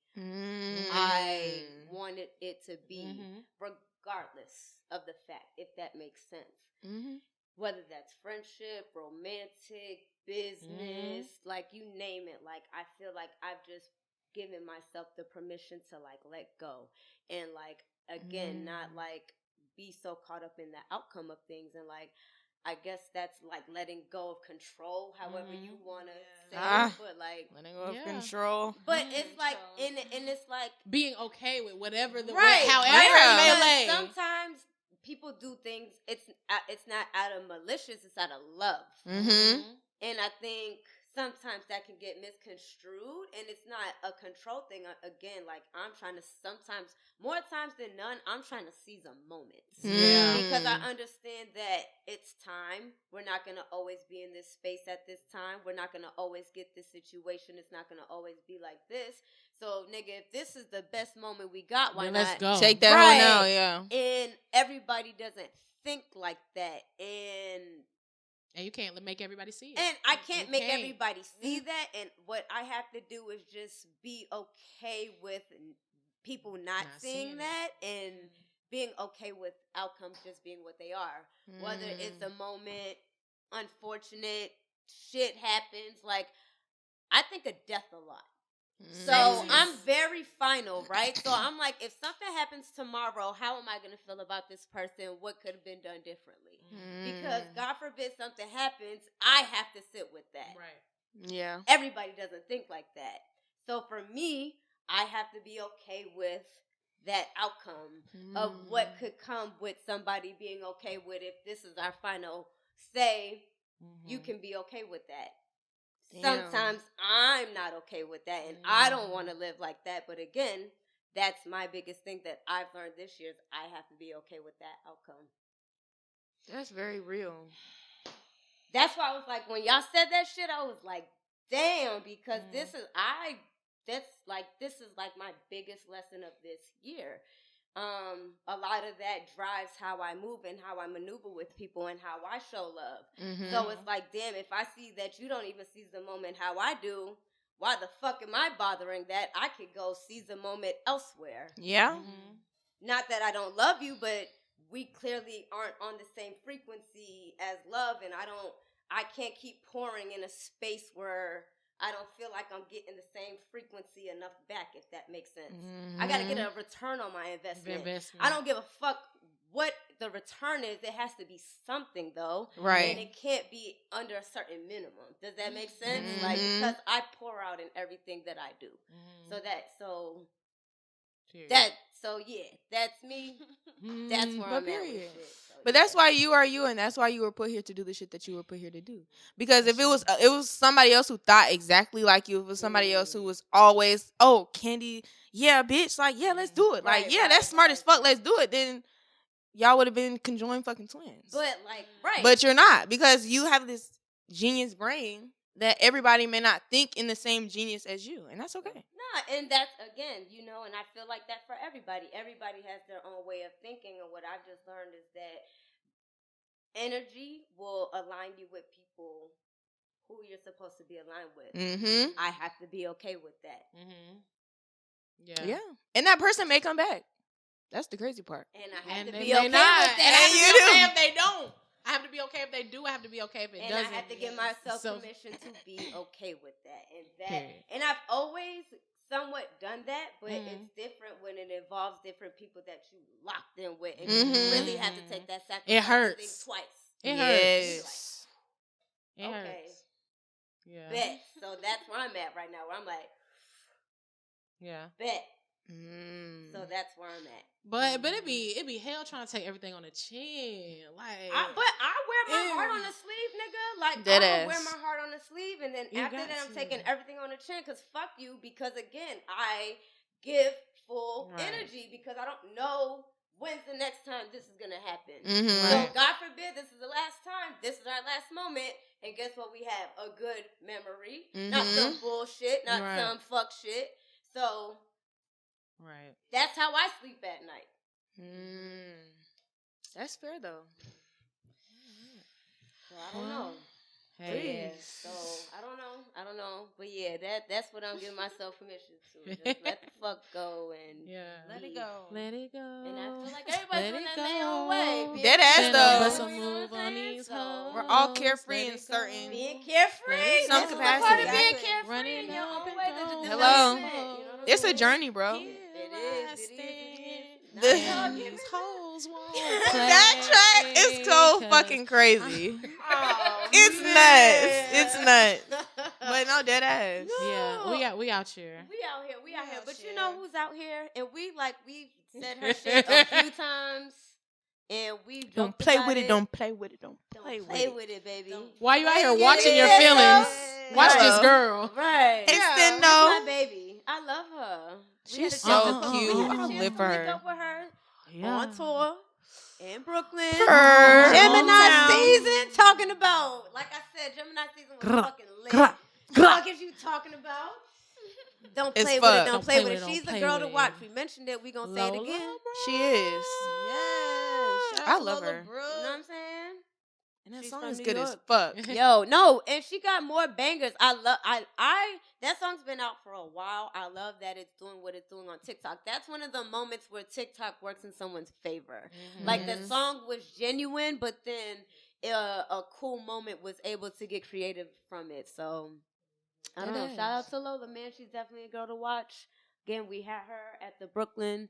I wanted it to be, regardless of the fact, if that makes sense. Mm-hmm. Whether that's friendship, romantic, business, like you name it. Like I feel like I've just given myself the permission to like let go and like again not like be so caught up in the outcome of things, and like I guess that's like letting go of control, however you want to say it, but like letting go of control. But it's like and it's like being okay with whatever the right, however it may lay. Sometimes people do things. It's not out of malicious. It's out of love. And I think sometimes that can get misconstrued, and it's not a control thing. Again, like I'm trying to sometimes, more times than none, I'm trying to seize a moment. Because I understand that it's time. We're not going to always be in this space at this time. We're not going to always get this situation. It's not going to always be like this. So, nigga, if this is the best moment we got, why let's not go. Take that one out, yeah. And everybody doesn't think like that. And you can't make everybody see it. And I can't make everybody see that. And what I have to do is just be okay with people not seeing that and being okay with outcomes just being what they are. Whether it's a moment, unfortunate, shit happens. Like, I think of death a lot. So I'm very final, right? So I'm like, if something happens tomorrow, how am I going to feel about this person? What could have been done differently? Because God forbid something happens, I have to sit with that. Right. Yeah. Everybody doesn't think like that. So for me, I have to be okay with that outcome of what could come with somebody being okay with if this is our final say, you can be okay with that. Sometimes I'm not okay with that, and I don't want to live like that. But again, that's my biggest thing that I've learned this year is I have to be okay with that outcome. That's very real. That's why I was like, when y'all said that shit, I was like, damn, because this is like my biggest lesson of this year. A lot of that drives how I move and how I maneuver with people and how I show love. So it's like, damn, if I see that you don't even seize the moment how I do, why the fuck am I bothering that? I could go seize the moment elsewhere. Yeah. Not that I don't love you, but we clearly aren't on the same frequency as love, and I can't keep pouring in a space where I don't feel like I'm getting the same frequency enough back, if that makes sense. I got to get a return on my investment. I don't give a fuck what the return is. It has to be something, though. Right. And it can't be under a certain minimum. Does that make sense? Like, because I pour out in everything that I do. So that's me. That's where I'm at with shit. So, but that's why you are you, and that's why you were put here to do the shit that you were put here to do. Because if it was somebody else who thought exactly like you, if it was somebody else who was always, oh, Candy, yeah, bitch, like, yeah, let's do it. Like, that's smart as fuck, let's do it. Then y'all would have been conjoined fucking twins. But, like, right. But you're not, because you have this genius brain that everybody may not think in the same genius as you, and that's okay. Nah, and that's, again, and I feel like that for everybody. Everybody has their own way of thinking, and what I've just learned is that energy will align you with people who you're supposed to be aligned with. I have to be okay with that. Yeah. And that person may come back. That's the crazy part. And I have to be okay with that. And I have to be okay if they don't. I have to be okay if they do. I have to be okay if it doesn't. And I have to give myself permission to be okay with that. And I've always somewhat done that, but it's different when it involves different people that you locked in with, and you really have to take that sacrifice. It hurts. Thing twice. It hurts. Like, it okay. hurts. Yeah. Bet. So that's where I'm at right now. Where I'm like, yeah. Bet. So that's where I'm at. But it be hell trying to take everything on the chin. Like, but I wear my heart on the sleeve, nigga. Like, I'm gonna wear my heart on the sleeve, and then after that, I'm taking everything on the chin. Cause fuck you. Because again, I give full energy because I don't know when's the next time this is gonna happen. So God forbid this is the last time. This is our last moment. And guess what? We have a good memory, not some bullshit, not some fuck shit. So. Right. That's how I sleep at night. That's fair though. So I don't know. Hey. So I don't know. But yeah, that's what I'm giving myself permission to. Just let the fuck go and let it go. Let it go. And I feel like everybody's doing that their own way. Dead ass though. Some move on these hoes. We're all carefree in certain being carefree. Some capacity. Part of being carefree in your own way. Hello. You know It's a journey, bro. It is. These hoes won't That track is so fucking crazy. It's nuts. But no, dead ass. No. Yeah, we out here. We out here. But you know who's out here? And we said her shit a few times. And we don't play with it. Don't play with it. Don't play with it, baby. Why you out here watching your feelings? Watch this girl. Right. Extendo. My baby. I love her. She's so cute. I live for her. Up with her on tour in Brooklyn. Her Gemini season talking about. Like I said, Gemini season was fucking lit. What is you talking about? Don't play with it. Don't play with it. She's the girl to watch. We mentioned it. We gonna say it again. She is. Yeah. I love her. You know what I'm saying? And that song is good as fuck. Yo, no, and she got more bangers. That song's been out for a while. I love that it's doing what it's doing on TikTok. That's one of the moments where TikTok works in someone's favor. Like the song was genuine, but then a cool moment was able to get creative from it. So I don't know. Shout out to Lola, man. She's definitely a girl to watch. Again, we had her at the Brooklyn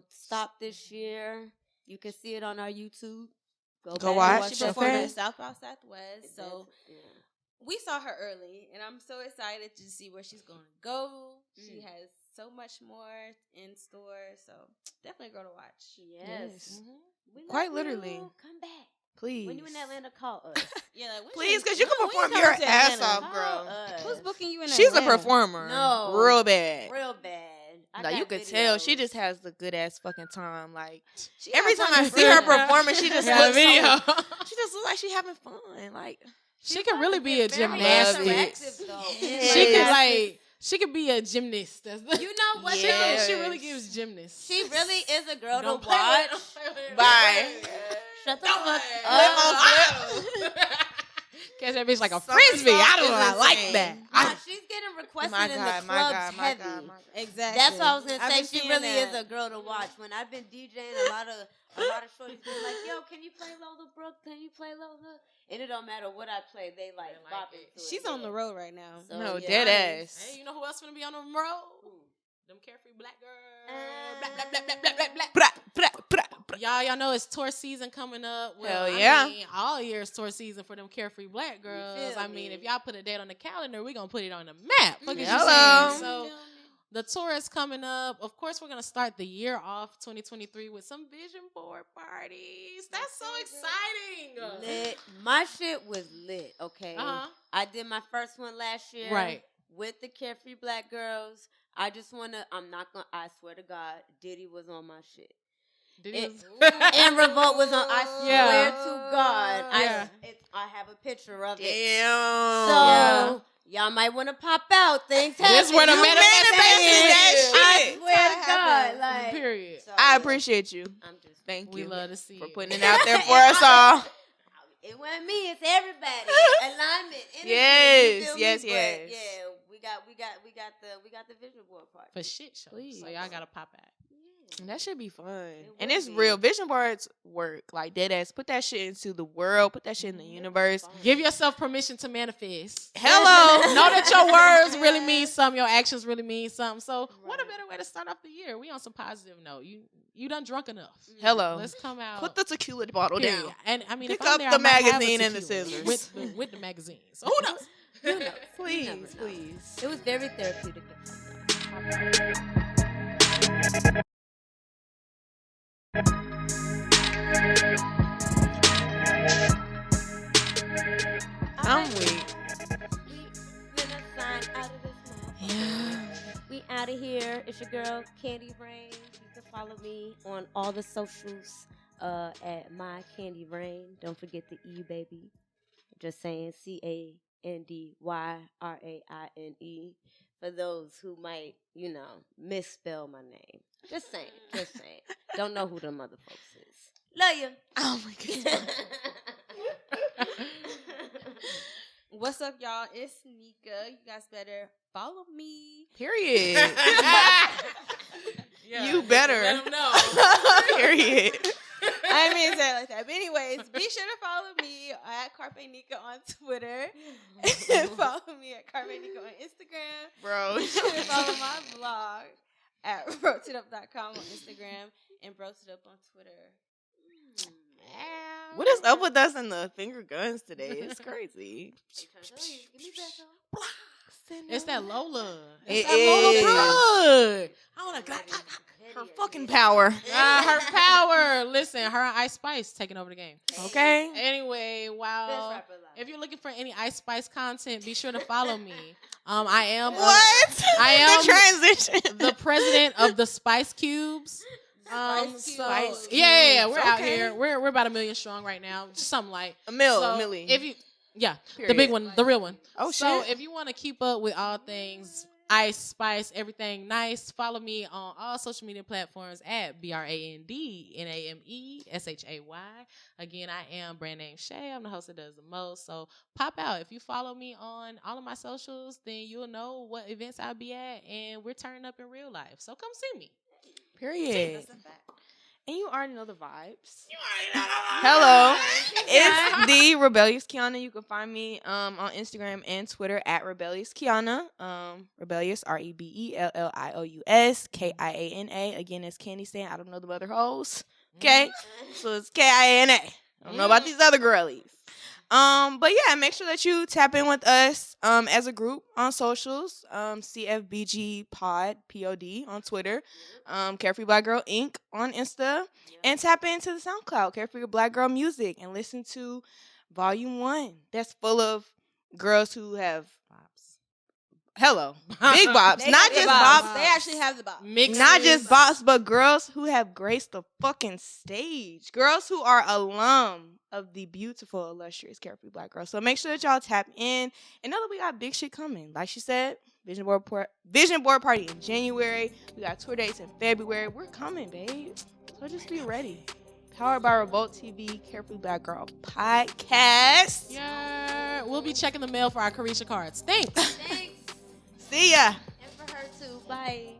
stop this year. You can see it on our YouTube. Go watch. She performed at South by Southwest. So we saw her early, and I'm so excited to see where she's going to go. She has so much more in store. So definitely a girl to watch. Yes. Quite literally. Come back. Please. When you in Atlanta, call us. Please, because you can perform your ass off, girl. Who's booking you in Atlanta? She's a performer. No. Real bad. Like you could tell she just has the good ass fucking time. Like every time I see her performing, she just looks she just looks like she having fun. Like she can really be a gymnast. She could be a gymnast. You know what? She really gives gymnasts. She really is a girl to watch. Bye. Shut the fuck up. Catch that bitch like a frisbee. I don't know. I like that. She's getting requested in the clubs heavy. Exactly. That's what I was gonna say. She really is a girl to watch. When I've been DJing, a lot of shorties been like, "Yo, can you play Lola Brooke? Can you play Lola?" And it don't matter what I play, they like bop it. She's on the road right now. So, no, dead ass. Hey, you know who else gonna be on the road? Them Carefree Black Girl. Y'all know it's tour season coming up. Well, hell yeah. I mean, all year is tour season for them Carefree Black Girls. I mean, if y'all put a date on the calendar, we're going to put it on the map. Look at you saying. So the tour is coming up. Of course, we're going to start the year off 2023 with some vision board parties. That's so exciting. Lit. My shit was lit, okay? I did my first one last year. Right. With the Carefree Black Girls. I just want to, I swear to God, Diddy was on my shit. And Revolt was on, I swear to God. I have a picture of it. Damn. So, y'all might want to pop out. Things happen. This where the manifested that shit. I swear to God. Like, period. So, I appreciate you. Thank you. We love to see for it. putting it out there for us all. It wasn't me. It's everybody. Alignment. Energy, yes. But, yeah, we got the vision board part for shit show. So y'all gotta pop out. That should be fun. And it's real. Vision boards work. Like, dead ass. Put that shit into the world. Put that shit in the universe. Give yourself permission to manifest. Hello. Know that your words really mean something. Your actions really mean something. So what a better way to start off the year? We on some positive note. You done drunk enough. Hello. Let's come out. Put the tequila bottle down. And I mean, pick if I'm up there, the I might have magazine a and the scissors. with the magazine. So who knows? Please. It was very therapeutic. I'm weak. Yeah. We out of here. It's your girl, Candy Rain. You can follow me on all the socials at My Candy Rain. Don't forget the E, baby. Just saying CandyYraine. For those who might, misspell my name. Just saying. Don't know who them other folks is. Love you. Oh my goodness. What's up, y'all? It's Nika. You guys better follow me. Period. Yeah, You better. let them know. Period. I didn't mean to say it like that. But anyways, be sure to follow me at Carpe Nika on Twitter. Follow me at Carpe Nika on Instagram. Bro. Be sure to follow my blog at brotitup.com on Instagram and brotitup on Twitter. What is up with us and the finger guns today? It's crazy. It's that Lola. It It's that Lola is. blood. I want to Her fucking power. her power. Listen, her and Ice Spice taking over the game. Okay. Anyway, Best wow. rapper alive. If you're looking for any Ice Spice content, be sure to follow me. I am What? I am the transition. the president of the Spice Cubes. Spice Yeah, we're Cubes. out Okay. here. We're about 1 million strong right now. Just something like A mill, so a milli. If you, the Period. big one, the real one. Oh, So shit. if you want to keep up with all things Ice Spice, everything nice, follow me on all social media platforms at BrandNameShay. Again, I am brand name Shay. I'm the host that does the most. So pop out. If you follow me on all of my socials, then you'll know what events I'll be at, and we're turning up in real life. So come see me. Period. And you already know the vibes. Hello. It's the Rebellious Kiana. You can find me on Instagram and Twitter at Rebellious Kiana. Rebellious, REBELLIOUS KIANA. Again, it's Candy saying I don't know the other hoes. Okay? So it's KIANA. I don't know about these other girlies. But yeah, make sure that you tap in with us as a group on socials. CFBG Pod POD on Twitter. Carefree Black Girl Inc. on Insta. And tap into the SoundCloud, Carefree Black Girl Music, and listen to Volume 1. That's full of girls who have hello. Big bops. They Not have the just bops. bops. They actually have the bops. Mixes. Not just bops, but girls who have graced the fucking stage. Girls who are alum of the beautiful, illustrious Carefree Black Girl. So make sure that y'all tap in and know that we got big shit coming. Like she said, Vision Board Party in January. We got tour dates in February. We're coming, babe. So just be ready. Powered by Revolt TV, Carefree Black Girl podcast. Yeah, we'll be checking the mail for our Carisha cards. Thanks. Thanks. See ya. And for her too. Bye.